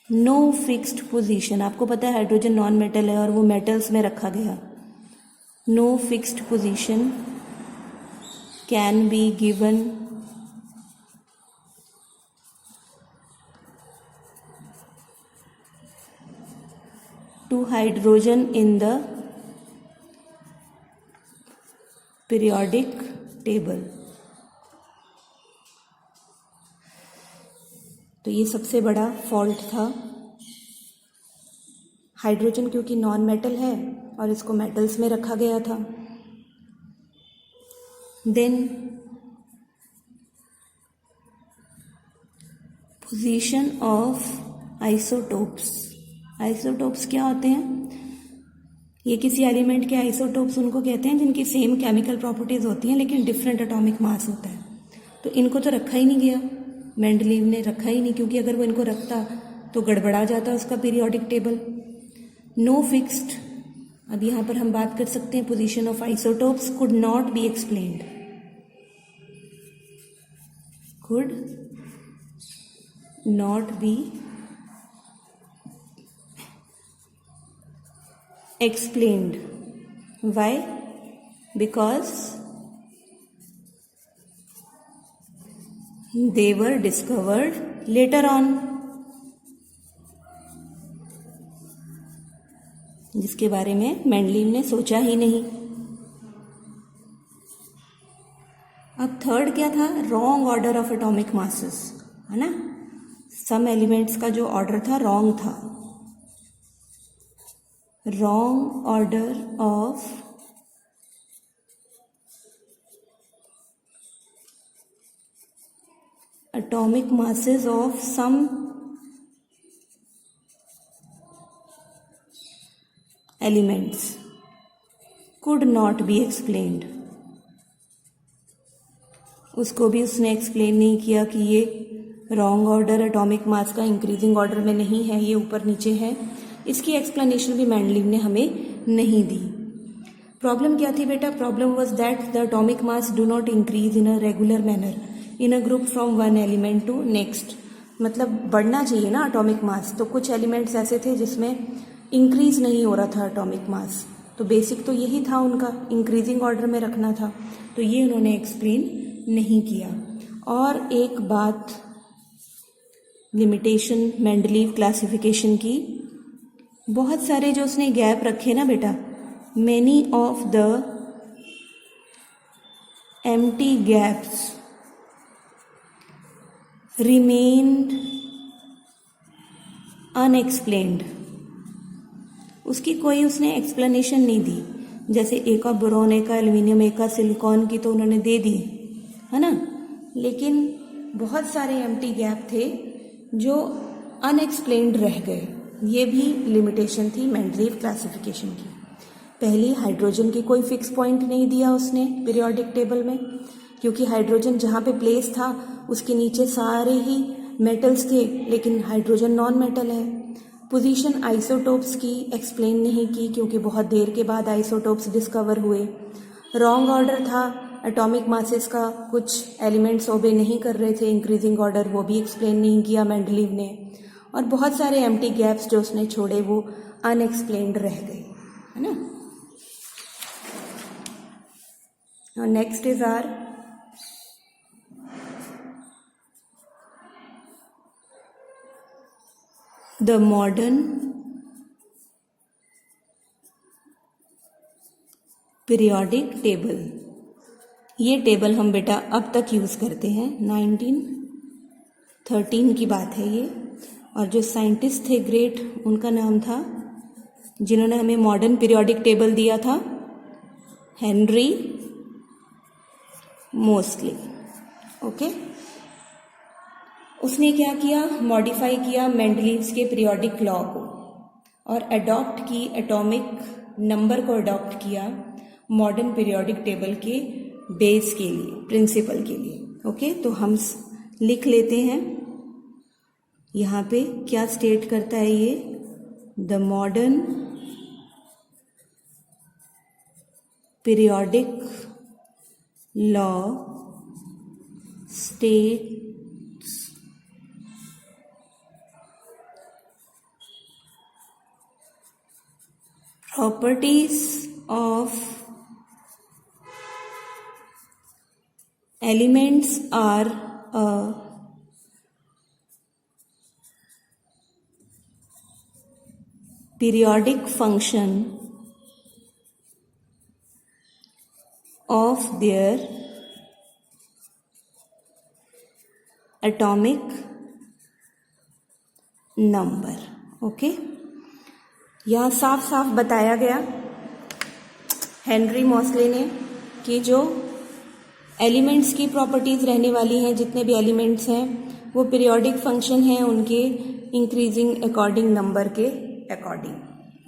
नो फिक्स्ड पोजीशन। आपको पता है हाइड्रोजन नॉन मेटल है और वो मेटल्स में रखा गया। No fixed position can be given to hydrogen in the periodic table। तो ये सबसे बड़ा फॉल्ट था। हाइड्रोजन क्योंकि नॉन मेटल है और इसको मेटल्स में रखा गया था। Then position of isotopes. Isotopes क्या होते हैं? ये किसी एलिमेंट के आइसोटोप्स उनको कहते हैं जिनकी सेम केमिकल प्रॉपर्टीज होती हैं लेकिन डिफरेंट एटॉमिक मास होता है। तो इनको तो रखा ही नहीं गया, मेंडलीव ने रखा ही नहीं, क्योंकि अगर वो इनको रखता तो गड़बड़ा जाता उसका पीरियोडिक टेबल। No fixed. अब यहाँ पर हम बात कर सकते हैं position of isotopes could not be explained, could not be explained. Why? Because they were discovered later on, जिसके बारे में मेंडलीव ने सोचा ही नहीं। अब थर्ड क्या था? Wrong order of atomic masses, है ना। सम एलिमेंट्स का जो ऑर्डर था रॉन्ग था। wrong order of atomic masses of some elements could not be explained। उसको भी उसने एक्सप्लेन नहीं किया कि ये रॉन्ग ऑर्डर एटॉमिक मास का इंक्रीजिंग ऑर्डर में नहीं है, ये ऊपर नीचे है। इसकी एक्सप्लेनेशन भी मेंडलीव ने हमें नहीं दी। प्रॉब्लम क्या थी बेटा? Problem was that the atomic mass do not increase in a regular manner in a group from one element to next. मतलब बढ़ना चाहिए ना एटॉमिक मास, तो कुछ एलिमेंट्स ऐसे थे जिसमें इंक्रीज नहीं हो रहा था एटॉमिक मास। तो बेसिक तो यही था उनका, इंक्रीजिंग ऑर्डर में रखना था, तो ये उन्होंने एक्सप्लेन नहीं किया। और एक बात लिमिटेशन मेंडलीव क्लासिफिकेशन की, बहुत सारे जो उसने गैप रखे ना बेटा, many of the empty gaps remained unexplained. उसकी कोई उसने एक्सप्लेनेशन नहीं दी। जैसे एक का बोरॉन, एक का एल्यूमिनियम, एक का सिलिकॉन की तो उन्होंने दे दी, है ना, लेकिन बहुत सारे एम्प्टी गैप थे जो अनएक्सप्लेन्ड रह गए। ये भी लिमिटेशन थी मेंडलीव क्लासिफिकेशन की। पहली हाइड्रोजन की कोई फिक्स पॉइंट नहीं दिया उसने पीरियोडिक टेबल में, क्योंकि हाइड्रोजन जहाँ पे प्लेस था उसके नीचे सारे ही मेटल्स थे, लेकिन हाइड्रोजन नॉन मेटल है। पोजीशन आइसोटोप्स की एक्सप्लेन नहीं की, क्योंकि बहुत देर के बाद आइसोटोप्स डिस्कवर हुए। रॉन्ग ऑर्डर था एटॉमिक मासेस का, कुछ एलिमेंट्स ओबे नहीं कर रहे थे इंक्रीजिंग ऑर्डर, वो भी एक्सप्लेन नहीं किया मेंडलीव ने। और बहुत सारे एम्प्टी गैप्स जो उसने छोड़े वो अनएक्सप्लेन्ड रह गए, है ना। Now next is our the modern periodic table। ये टेबल हम बेटा अब तक यूज़ करते हैं, 1913 की बात है ये। और जो साइंटिस्ट थे ग्रेट, उनका नाम था, जिन्होंने हमें मॉडर्न पीरियोडिक टेबल दिया था, हेनरी मोस्टली। ओके, उसने क्या किया, मॉडिफाई किया मेंडलीव्स के पीरियोडिक लॉ को और अडॉप्ट की एटॉमिक नंबर को अडॉप्ट किया मॉडर्न पीरियोडिक टेबल के बेस के लिए, प्रिंसिपल के लिए। ओके, तो हम लिख लेते हैं यहाँ पे क्या स्टेट करता है ये, the modern periodic law states properties of elements are a periodic function of their atomic number. Okay, यहाँ साफ साफ बताया गया हेनरी मॉसले ने कि जो एलिमेंट्स की प्रॉपर्टीज़ रहने वाली हैं, जितने भी एलिमेंट्स हैं वो पीरियोडिक फंक्शन हैं उनके इंक्रीजिंग अकॉर्डिंग नंबर के अकॉर्डिंग।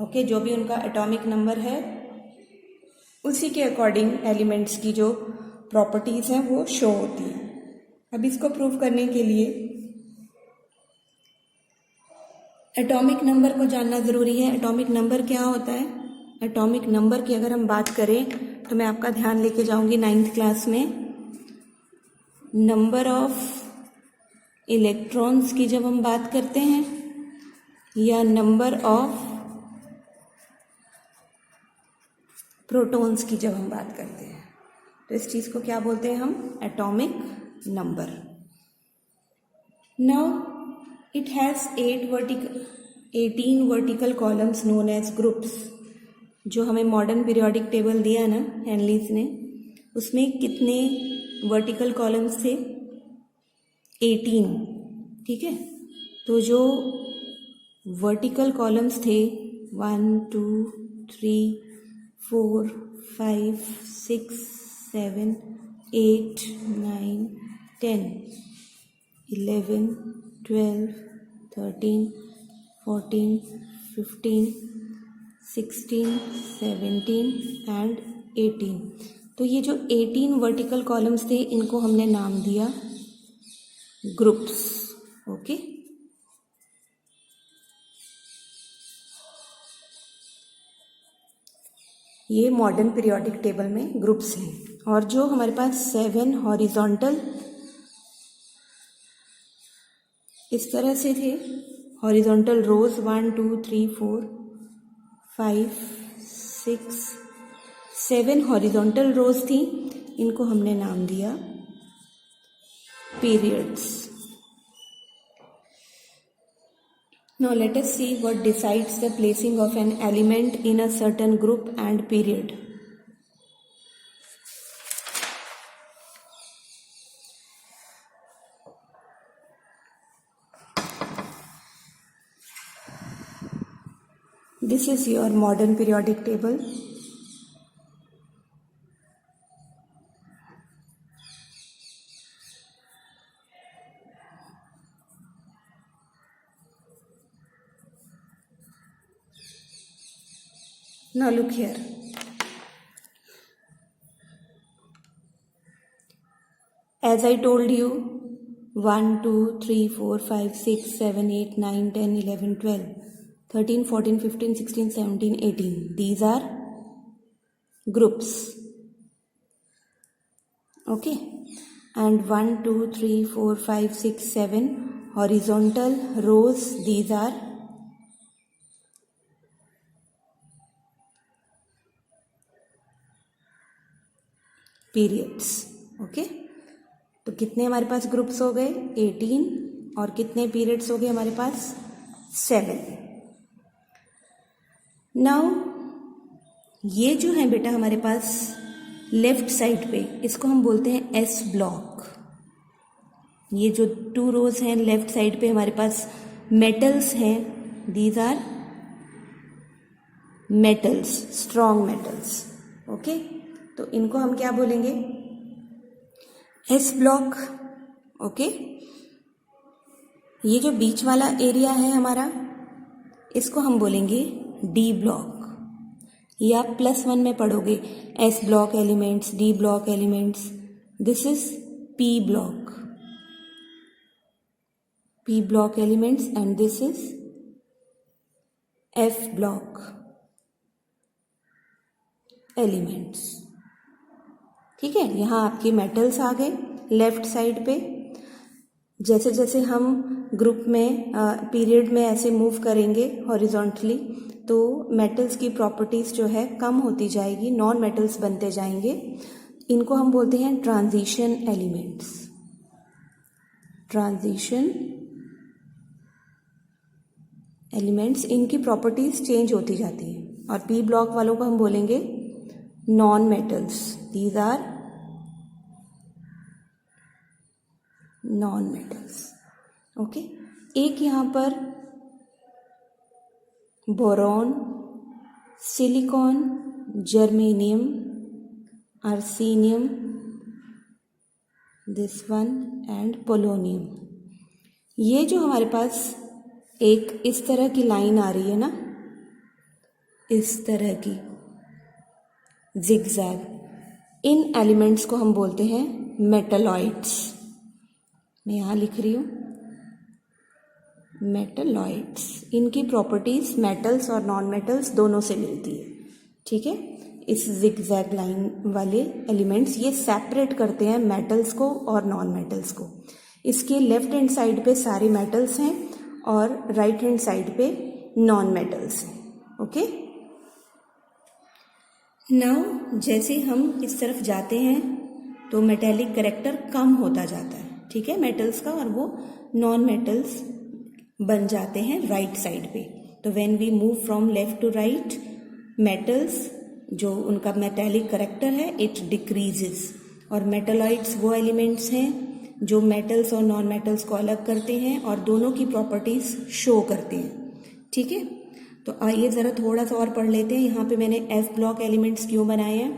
ओके, जो भी उनका एटॉमिक नंबर है उसी के अकॉर्डिंग एलिमेंट्स की जो प्रॉपर्टीज़ हैं वो शो होती हैं। अब इसको प्रूव करने के लिए एटॉमिक नंबर को जानना ज़रूरी है। एटॉमिक नंबर क्या होता है, एटॉमिक नंबर की अगर हम बात करें तो मैं आपका ध्यान लेके जाऊंगी 9th क्लास में। नंबर ऑफ इलेक्ट्रॉन्स की जब हम बात करते हैं या नंबर ऑफ प्रोटॉन्स की जब हम बात करते हैं, तो इस चीज़ को क्या बोलते हैं हम, atomic number. Now it has 18 vertical columns known as groups। जो हमें मॉडर्न पीरियोडिक टेबल दिया ना हेनलीज ने, उसमें कितने वर्टिकल कॉलम्स थे, 18। ठीक है, तो जो वर्टिकल कॉलम्स थे 1 2 3 4 5 6 7 8 9 10 11 12 13 14 15 16 17 एंड 18। तो ये जो 18 वर्टिकल कॉलम्स थे इनको हमने नाम दिया ग्रुप्स। ओके, ये मॉडर्न पीरियोडिक टेबल में ग्रुप्स हैं। और जो हमारे पास 7 हॉरिजॉन्टल इस तरह से थे, हॉरिजॉन्टल रोज 1 2 3 4 5 6 7 हॉरिजॉन्टल रोज थी, इनको हमने नाम दिया periods. Now let us see what decides the placing of an element in a certain group and period. This is your modern periodic table. Now look here. as I told you, 1, 2, 3, 4, 5, 6, 7, 8, 9, 10, 11, 12, 13, 14, 15, 16, 17, 18. These are groups. Okay. And 1, 2, 3, 4, 5, 6, 7 horizontal rows. These are periods. Okay. तो कितने हमारे पास groups हो गए? 18. और कितने periods हो गए हमारे पास? 7. नाउ ये जो है बेटा हमारे पास लेफ्ट साइड पे, इसको हम बोलते हैं एस ब्लॉक. ये जो 2 रोज हैं लेफ्ट साइड पे हमारे पास मेटल्स हैं. These are metals, strong metals. Okay. तो इनको हम क्या बोलेंगे? S block. ओके. ये जो बीच वाला एरिया है हमारा, इसको हम बोलेंगे डी ब्लॉक. ये आप +1 में पढ़ोगे. S block elements, D block elements. This is P block. P block elements and this is F block elements. ठीक है. यहाँ आपके मेटल्स आ गए लेफ्ट साइड पे. जैसे जैसे हम ग्रुप में पीरियड में ऐसे मूव करेंगे हॉरिजॉन्टली, तो मेटल्स की प्रॉपर्टीज जो है कम होती जाएगी, नॉन मेटल्स बनते जाएंगे. इनको हम बोलते हैं ट्रांजिशन एलिमेंट्स. ट्रांजिशन एलिमेंट्स, इनकी प्रॉपर्टीज चेंज होती जाती हैं. और पी ब्लॉक वालों को हम बोलेंगे non metals. These are non metals. Okay. एक यहां पर boron, silicon, germanium, arsenic, this one and polonium. ये जो हमारे पास एक इस तरह की लाइन आ रही है ना, इस तरह की जिगजैग, इन एलिमेंट्स को हम बोलते हैं मेटलॉइड्स. मैं यहां लिख रही हूं मेटलॉइड्स. इनकी प्रॉपर्टीज मेटल्स और नॉन मेटल्स दोनों से मिलती है. ठीक है. इस जिगजैग लाइन वाले एलिमेंट्स ये सेपरेट करते हैं मेटल्स को और नॉन मेटल्स को. इसके लेफ्ट हैंड साइड पे सारे मेटल्स हैं और राइट हैंड साइड पे नॉन मेटल्स हैं. ओके. नाउ जैसे हम इस तरफ जाते हैं तो मेटेलिक कैरेक्टर कम होता जाता है. ठीक है, मेटल्स का, और वो नॉन मेटल्स बन जाते हैं राइट साइड पे. तो when we move from left to right, metals जो उनका मेटेलिक कैरेक्टर है इट डिक्रीजेस. और मेटलॉइड्स वो एलिमेंट्स हैं जो मेटल्स और नॉन मेटल्स को अलग करते हैं और दोनों की प्रॉपर्टीज शो करते हैं. ठीक है. तो आइए ज़रा थोड़ा सा और पढ़ लेते हैं. यहाँ पे मैंने एफ ब्लॉक एलिमेंट्स क्यों बनाए हैं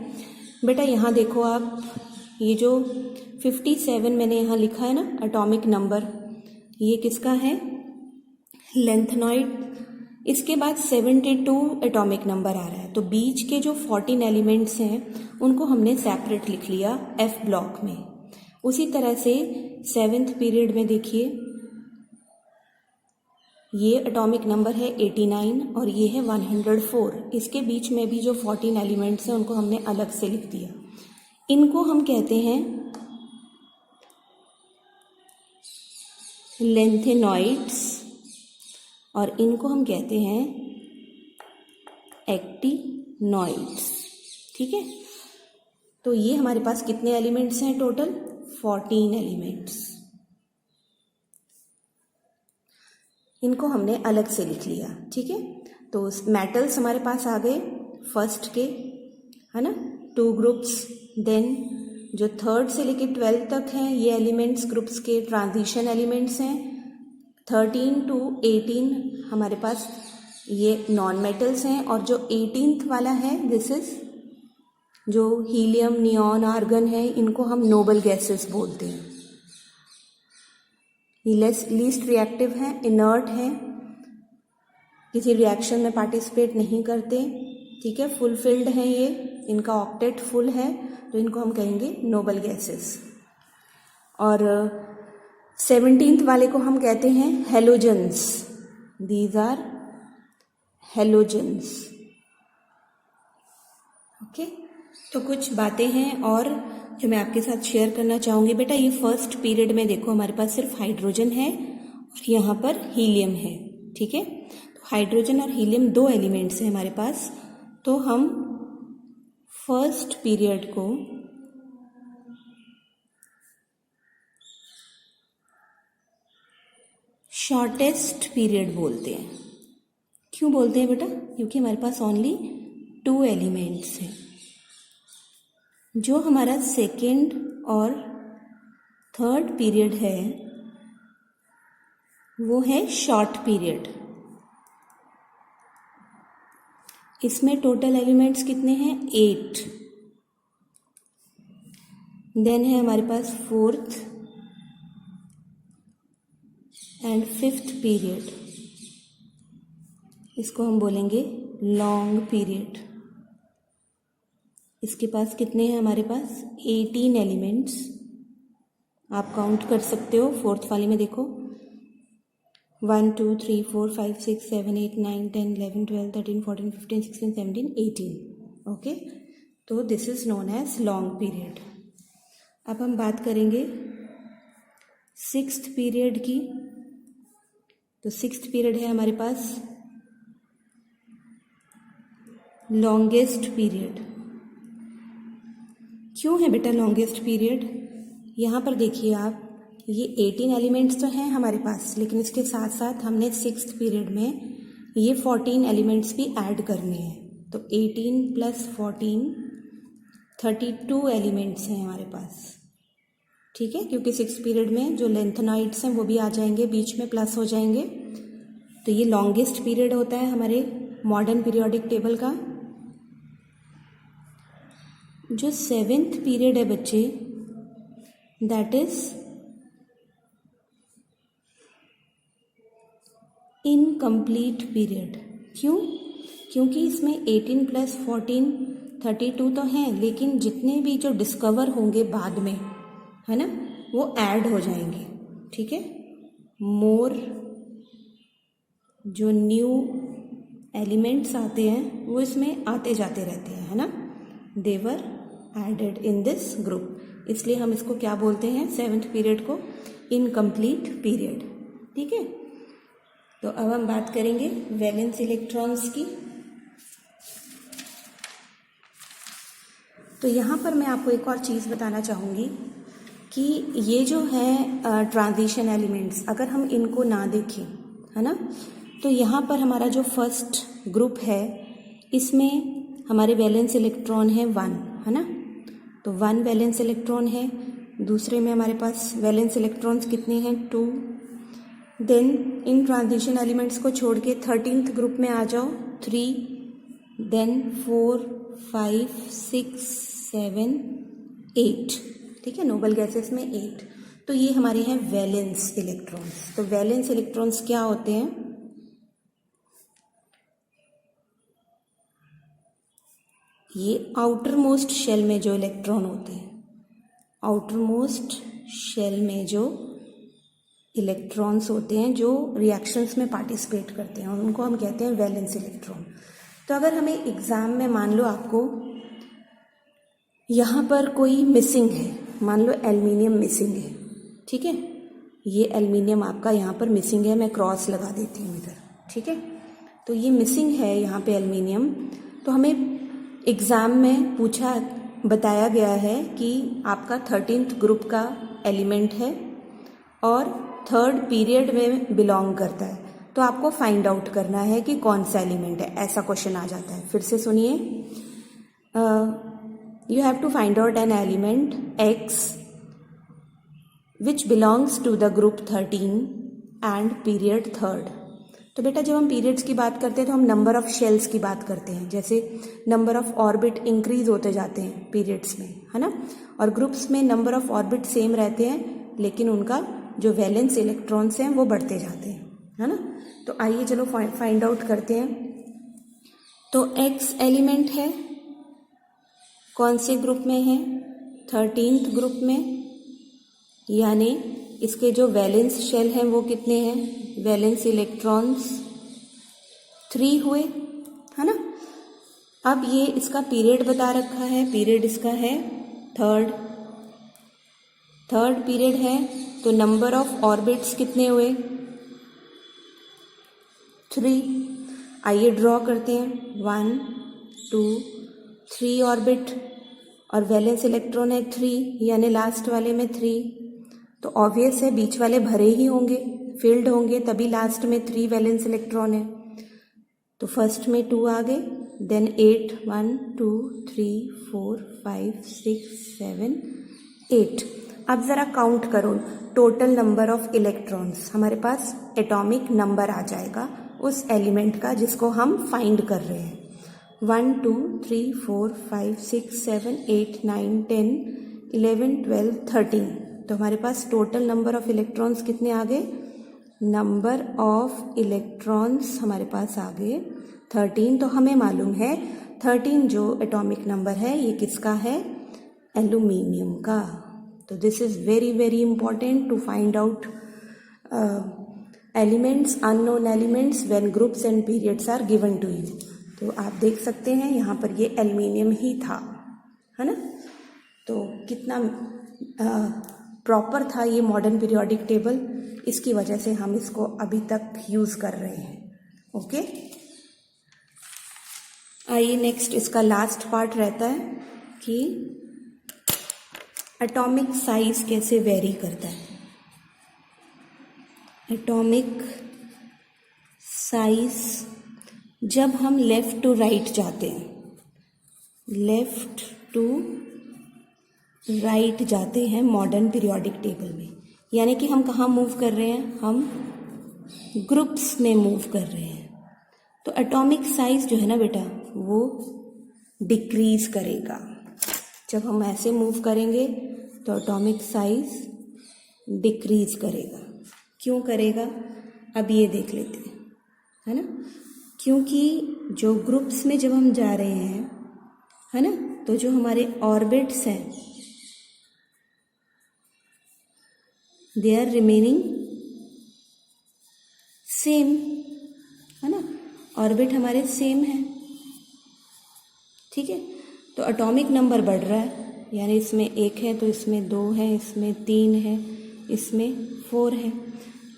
बेटा? यहाँ देखो आप, ये जो 57 मैंने यहाँ लिखा है ना एटॉमिक नंबर, ये किसका है? लेंथेनॉइड. इसके बाद 72 एटॉमिक नंबर आ रहा है. तो बीच के जो 14 एलिमेंट्स हैं उनको हमने सेपरेट लिख लिया एफ ब्लॉक में. उसी तरह से 7th पीरियड में देखिए, ये एटॉमिक नंबर है 89 और ये है 104. इसके बीच में भी जो 14 एलिमेंट्स हैं उनको हमने अलग से लिख दिया. इनको हम कहते हैं लेंथेनॉइड्स और इनको हम कहते हैं एक्टिनॉइड्स. ठीक है. तो ये हमारे पास कितने एलिमेंट्स हैं टोटल? 14 एलिमेंट्स. इनको हमने अलग से लिख लिया. ठीक है. तो मेटल्स हमारे पास आ गए फर्स्ट के, है ना, 2 ग्रुप्स. देन जो 3rd से लेके 12th तक हैं ये एलिमेंट्स ग्रुप्स के ट्रांजिशन एलिमेंट्स हैं. 13 to 18 हमारे पास ये नॉन मेटल्स हैं. और जो 18th वाला है, दिस इज जो हीलियम, नियॉन, आर्गन है, इनको हम नोबल गैसेस बोलते हैं. ये लीस्ट रिएक्टिव हैं, इनर्ट हैं, किसी रिएक्शन में पार्टिसिपेट नहीं करते. ठीक है. फुलफिल्ड हैं ये, इनका ऑक्टेट फुल है, तो इनको हम कहेंगे नोबल गैसेस. और 17th वाले को हम कहते हैं halogens. These are halogens. Okay, तो कुछ बातें हैं और जो मैं आपके साथ शेयर करना चाहूँगी। बेटा ये फर्स्ट पीरियड में देखो हमारे पास सिर्फ हाइड्रोजन है और यहाँ पर हीलियम है। ठीक है, तो हाइड्रोजन और हीलियम दो एलिमेंट्स हैं हमारे पास। तो हम फर्स्ट पीरियड को शॉर्टेस्ट पीरियड बोलते हैं। क्यों बोलते हैं बेटा? क्योंकि हमारे पास ओनली 2 एलिमेंट्स हैं। जो हमारा सेकेंड और थर्ड पीरियड है वो है शॉर्ट पीरियड। इसमें टोटल एलिमेंट्स कितने हैं? 8। देन है हमारे पास फोर्थ एंड फिफ्थ पीरियड, इसको हम बोलेंगे लॉन्ग पीरियड। इसके पास कितने हैं? हमारे पास 18 एलिमेंट्स। आप काउंट कर सकते हो। फोर्थ वाले में देखो 1 2 3 4 5 6 7 8 9 10 11 12 13 14 15 16 17 18। ओके, तो this is known as long period. अब हम बात करेंगे सिक्स्थ पीरियड की। तो सिक्स्थ पीरियड है हमारे पास लॉन्गेस्ट पीरियड। क्यों है बेटा लॉन्गेस्ट पीरियड? यहाँ पर देखिए आप, ये 18 एलिमेंट्स तो हैं हमारे पास, लेकिन इसके साथ साथ हमने सिक्स्थ पीरियड में ये 14 एलिमेंट्स भी ऐड करने हैं। तो 18 + 14 32 एलिमेंट्स हैं हमारे पास। ठीक है, क्योंकि सिक्स्थ पीरियड में जो लेंथेनॉइड्स हैं वो भी आ जाएंगे, बीच में प्लस हो जाएंगे। तो ये लॉन्गेस्ट पीरियड होता है हमारे मॉडर्न पीरियोडिक टेबल का। जो 7th पीरियड है बच्चे, दैट इज इनकम्प्लीट पीरियड। क्यों? क्योंकि इसमें 18 + 14 32 तो हैं, लेकिन जितने भी जो डिस्कवर होंगे बाद में, है ना, वो ऐड हो जाएंगे। ठीक है, मोर जो न्यू एलिमेंट्स आते हैं वो इसमें आते जाते रहते हैं, है ना। दे वर एडेड इन दिस ग्रुप, इसलिए हम इसको क्या बोलते हैं? 7th पीरियड को इनकम्प्लीट पीरियड। ठीक है, तो अब हम बात करेंगे वैलेंस इलेक्ट्रॉन्स की। तो यहाँ पर मैं आपको एक और चीज़ बताना चाहूँगी कि ये जो है ट्रांजिशन एलिमेंट्स, अगर हम इनको ना देखें, है ना, तो यहाँ पर हमारा जो फर्स्ट ग्रुप है इसमें हमारे वैलेंस इलेक्ट्रॉन है 1, है ना। तो 1 वैलेंस इलेक्ट्रॉन है। दूसरे में हमारे पास वैलेंस इलेक्ट्रॉन्स कितने हैं? 2। देन इन ट्रांजिशन एलिमेंट्स को छोड़ के 13th ग्रुप में आ जाओ, 3, देन 4 5 6 7 8। ठीक है, नोबल गैसेस में 8। तो ये हमारे हैं वैलेंस इलेक्ट्रॉन्स। तो वैलेंस इलेक्ट्रॉन्स क्या होते हैं? ये आउटर मोस्ट शेल में जो इलेक्ट्रॉन होते हैं, आउटर मोस्ट शेल में जो इलेक्ट्रॉन्स होते हैं जो रिएक्शंस में पार्टिसिपेट करते हैं, उनको हम कहते हैं वैलेंस इलेक्ट्रॉन। तो अगर हमें एग्जाम में मान लो आपको यहाँ पर कोई मिसिंग है, मान लो एल्युमिनियम मिसिंग है, ठीक है, ये एल्युमिनियम आपका यहाँ पर मिसिंग है, मैं क्रॉस लगा देती हूँ इधर। ठीक है, तो ये मिसिंग है यहाँ पे एल्युमिनियम। तो हमें एग्ज़ाम में बताया गया है कि आपका 13th ग्रुप का एलिमेंट है और 3rd पीरियड में बिलोंग करता है। तो आपको फाइंड आउट करना है कि कौन सा एलिमेंट है, ऐसा क्वेश्चन आ जाता है। फिर से सुनिए, you have to find out an element X which belongs to the group 13 and period 3rd। तो बेटा जब हम पीरियड्स की बात करते हैं तो हम नंबर ऑफ शेल्स की बात करते हैं, जैसे नंबर ऑफ ऑर्बिट इंक्रीज होते जाते हैं पीरियड्स में, है ना। और ग्रुप्स में नंबर ऑफ ऑर्बिट सेम रहते हैं, लेकिन उनका जो वैलेंस इलेक्ट्रॉन्स हैं वो बढ़ते जाते हैं, है ना। तो आइए चलो फाइंड आउट करते हैं। तो X एलिमेंट है, कौन से ग्रुप में है? 13th ग्रुप में। यानी इसके जो वैलेंस शेल हैं वो कितने हैं, वैलेंस इलेक्ट्रॉन्स 3 हुए, है ना। अब ये इसका पीरियड बता रखा है, पीरियड इसका है थर्ड पीरियड है, तो नंबर ऑफ ऑर्बिट्स कितने हुए, 3। आइए ड्रॉ करते हैं, 1 2 3 ऑर्बिट और वैलेंस इलेक्ट्रॉन है 3, यानी लास्ट वाले में 3, तो ऑब्वियस है बीच वाले भरे ही होंगे, फिल्ड होंगे, तभी लास्ट में 3 वैलेंस इलेक्ट्रॉन है। तो फर्स्ट में 2 आ गए, देन 8 1 2 3 4 5 6 7 8। अब ज़रा काउंट करो टोटल नंबर ऑफ इलेक्ट्रॉन्स, हमारे पास एटॉमिक नंबर आ जाएगा उस एलिमेंट का जिसको हम फाइंड कर रहे हैं। 1 2 3 4 5 6 7 8 9 10 11 12 13। तो हमारे पास टोटल नंबर ऑफ इलेक्ट्रॉन्स कितने आ गए, नंबर ऑफ इलेक्ट्रॉन्स हमारे पास आ गए 13। तो हमें मालूम है 13 जो एटॉमिक नंबर है ये किसका है, एल्यूमिनियम का। तो this is very very important to find out elements, unknown elements when groups and periods are given to you. तो आप देख सकते हैं यहाँ पर ये एल्यूमिनियम ही था, है ना। तो कितना प्रॉपर था ये मॉडर्न पीरियोडिक टेबल, इसकी वजह से हम इसको अभी तक यूज़ कर रहे हैं। ओके, आइए नेक्स्ट इसका लास्ट पार्ट रहता है कि एटॉमिक साइज कैसे वेरी करता है। एटॉमिक साइज जब हम लेफ़्ट टू राइट जाते हैं, लेफ़्ट टू राइट जाते हैं मॉडर्न पीरियोडिक टेबल में, यानी कि हम कहाँ मूव कर रहे हैं, हम ग्रुप्स में मूव कर रहे हैं। तो एटॉमिक साइज जो है ना बेटा वो डिक्रीज करेगा। जब हम ऐसे मूव करेंगे तो एटॉमिक साइज डिक्रीज करेगा। क्यों करेगा, अब ये देख लेते हैं, है ना। क्योंकि जो ग्रुप्स में जब हम जा रहे हैं, है ना, तो जो हमारे ऑर्बिट्स हैं दे आर रिमेनिंग सेम, है ना, ऑर्बिट हमारे सेम है, ठीक है। तो एटॉमिक नंबर बढ़ रहा है, यानी इसमें 1 है तो इसमें 2 है, इसमें 3 है, इसमें 4 है,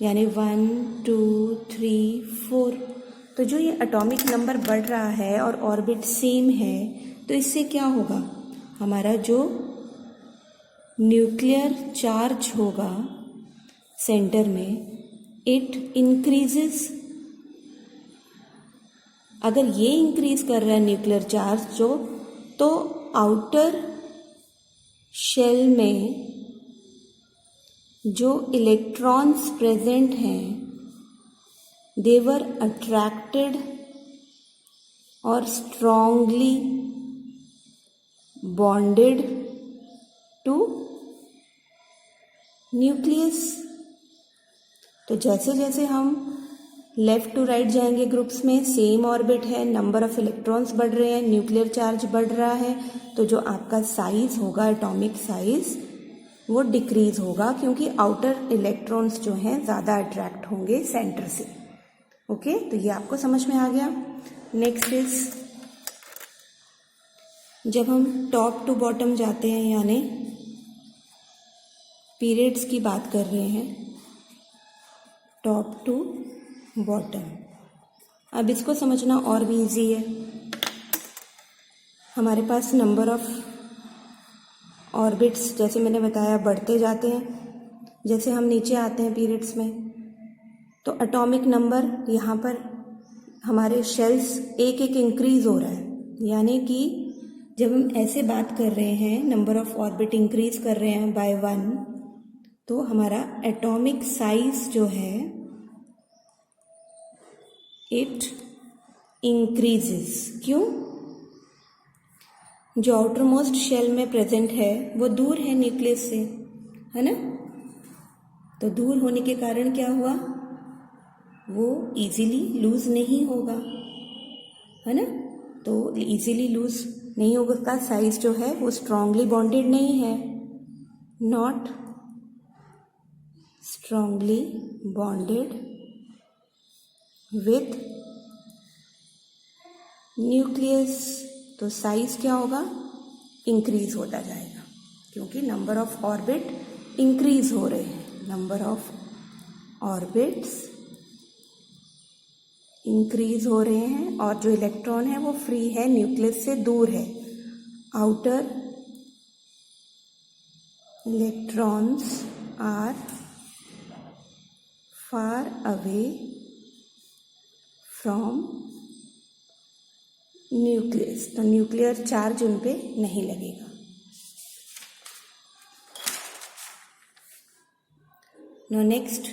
यानी 1 2 3 4। तो जो ये एटॉमिक नंबर बढ़ रहा है और ऑर्बिट सेम है, तो इससे क्या होगा, हमारा जो न्यूक्लियर चार्ज होगा सेंटर में, इट इंक्रीजेस। अगर ये इंक्रीज कर रहा है न्यूक्लियर चार्ज जो, तो आउटर शेल में जो इलेक्ट्रॉन्स प्रेजेंट हैं दे वर अट्रैक्टेड और स्ट्रॉन्गली बॉन्डेड टू न्यूक्लियस। तो जैसे जैसे हम लेफ्ट टू राइट जाएंगे ग्रुप्स में, सेम ऑर्बिट है, नंबर ऑफ इलेक्ट्रॉन्स बढ़ रहे हैं, न्यूक्लियर चार्ज बढ़ रहा है, तो जो आपका साइज होगा एटॉमिक साइज वो डिक्रीज होगा, क्योंकि आउटर इलेक्ट्रॉन्स जो हैं ज़्यादा अट्रैक्ट होंगे सेंटर से। ओके, तो ये आपको समझ में आ गया। नेक्स्ट इज जब हम टॉप टू बॉटम जाते हैं, यानी पीरियड्स की बात कर रहे हैं, टॉप टू बॉटम। अब इसको समझना और भी इजी है। हमारे पास नंबर ऑफ ऑर्बिट्स जैसे मैंने बताया बढ़ते जाते हैं, जैसे हम नीचे आते हैं पीरियड्स में, तो एटॉमिक नंबर यहाँ पर हमारे शेल्स एक एक इंक्रीज हो रहा है, यानी कि जब हम ऐसे बात कर रहे हैं नंबर ऑफ ऑर्बिट इंक्रीज कर रहे हैं बाय 1, तो हमारा एटॉमिक साइज जो है इट इंक्रीजेस। क्यों, जो आउटर मोस्ट शेल में प्रेजेंट है वो दूर है न्यूक्लियस से, है ना। तो दूर होने के कारण क्या हुआ, वो इजीली लूज नहीं होगा, है ना। तो इजीली लूज नहीं होगा, का साइज जो है वो स्ट्रांगली बॉन्डेड नहीं है, not strongly bonded with nucleus, तो साइज क्या होगा, इंक्रीज होता जाएगा क्योंकि नंबर ऑफ ऑर्बिट इंक्रीज हो रहे हैं, नंबर ऑफ ऑर्बिट्स इंक्रीज हो रहे हैं और जो इलेक्ट्रॉन है वो फ्री है, न्यूक्लियस से दूर है. Outer electrons are far away from nucleus, तो न्यूक्लियर चार्ज उन पे नहीं लगेगा. नो नेक्स्ट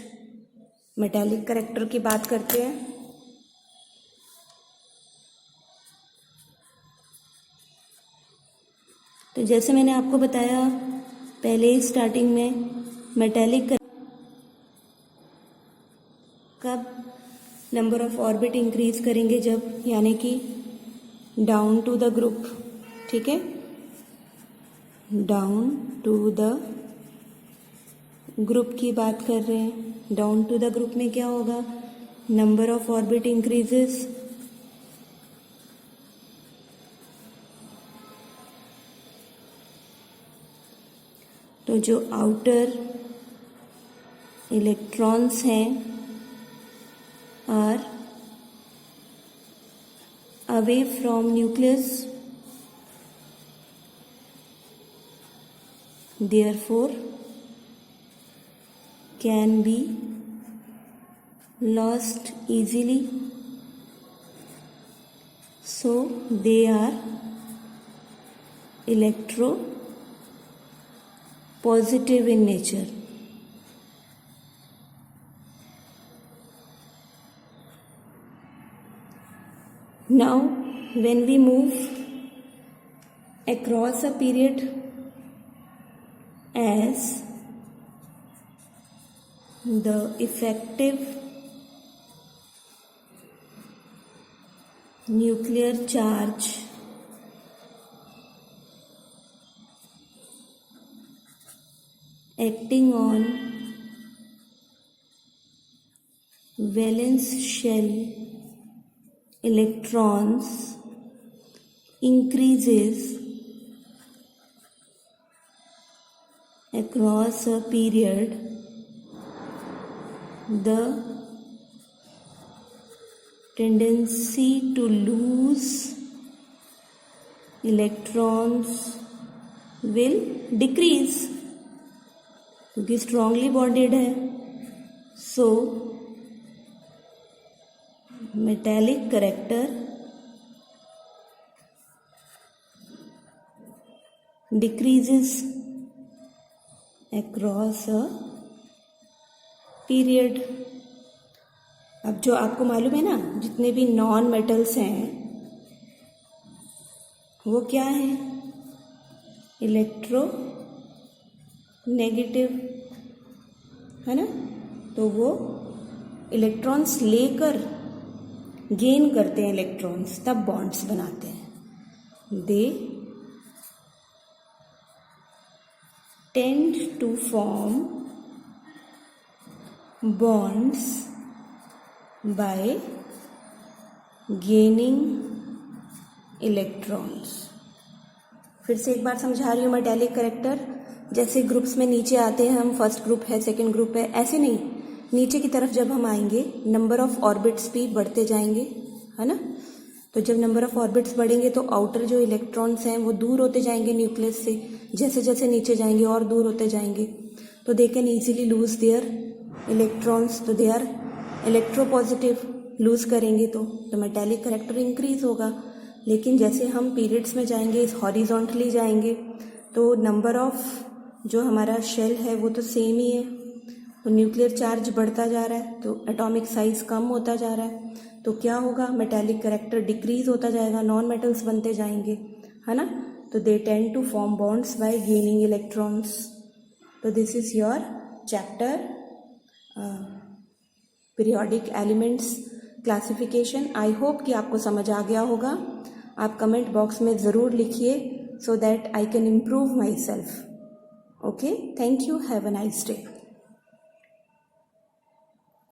मेटालिक करैक्टर की बात करते हैं. तो जैसे मैंने आपको बताया पहले ही स्टार्टिंग में, मेटालिक कब नंबर ऑफ ऑर्बिट इंक्रीज करेंगे, जब यानी कि डाउन टू द ग्रुप, ठीक है, डाउन टू द ग्रुप की बात कर रहे हैं. डाउन टू द ग्रुप में क्या होगा, नंबर ऑफ ऑर्बिट इंक्रीजेस, तो जो आउटर इलेक्ट्रॉन्स हैं are away from nucleus, therefore can be lost easily, so they are electropositive in nature. Now when we move across a period as the effective nuclear charge acting on valence shell electrons increases across a period, the tendency to lose electrons will decrease क्योंकि strongly bonded है. So metallic character decreases across a period. अब जो आपको मालूम है ना, जितने भी नॉन मेटल्स हैं वो क्या है, इलेक्ट्रो नेगेटिव है ना, तो वो इलेक्ट्रॉन्स लेकर गेन करते हैं इलेक्ट्रॉन्स, तब बॉन्ड्स बनाते हैं. They tend to form bonds by gaining electrons. फिर से एक बार समझा रही हूँ. मेटालिक करैक्टर जैसे ग्रुप्स में नीचे आते हैं हम, फर्स्ट ग्रुप है, सेकंड ग्रुप है, ऐसे नहीं, नीचे की तरफ जब हम आएंगे नंबर ऑफ ऑर्बिट्स भी बढ़ते जाएंगे, है ना. तो जब नंबर ऑफ ऑर्बिट्स बढ़ेंगे तो आउटर जो इलेक्ट्रॉन्स हैं वो दूर होते जाएंगे न्यूक्लियस से, जैसे जैसे नीचे जाएंगे और दूर होते जाएंगे, तो they can easily lose their electrons, तो दे आर इलेक्ट्रोपॉजिटिव. लूज करेंगे तो मेटालिक करैक्टर इंक्रीज होगा. लेकिन जैसे हम पीरियड्स में जाएंगे, हॉरिजॉन्टली जाएंगे, तो नंबर ऑफ जो हमारा शेल है वो तो सेम ही है, तो न्यूक्लियर चार्ज बढ़ता जा रहा है, तो एटॉमिक साइज कम होता जा रहा है, तो क्या होगा, मेटालिक करैक्टर डिक्रीज होता जाएगा, नॉन मेटल्स बनते जाएंगे, है ना. तो they tend to form bonds by gaining electrons. तो this is your chapter periodic elements classification. I hope कि आपको समझ आ गया होगा. आप कमेंट बॉक्स में ज़रूर लिखिए so that I can improve myself. Okay, thank you. Have a nice day.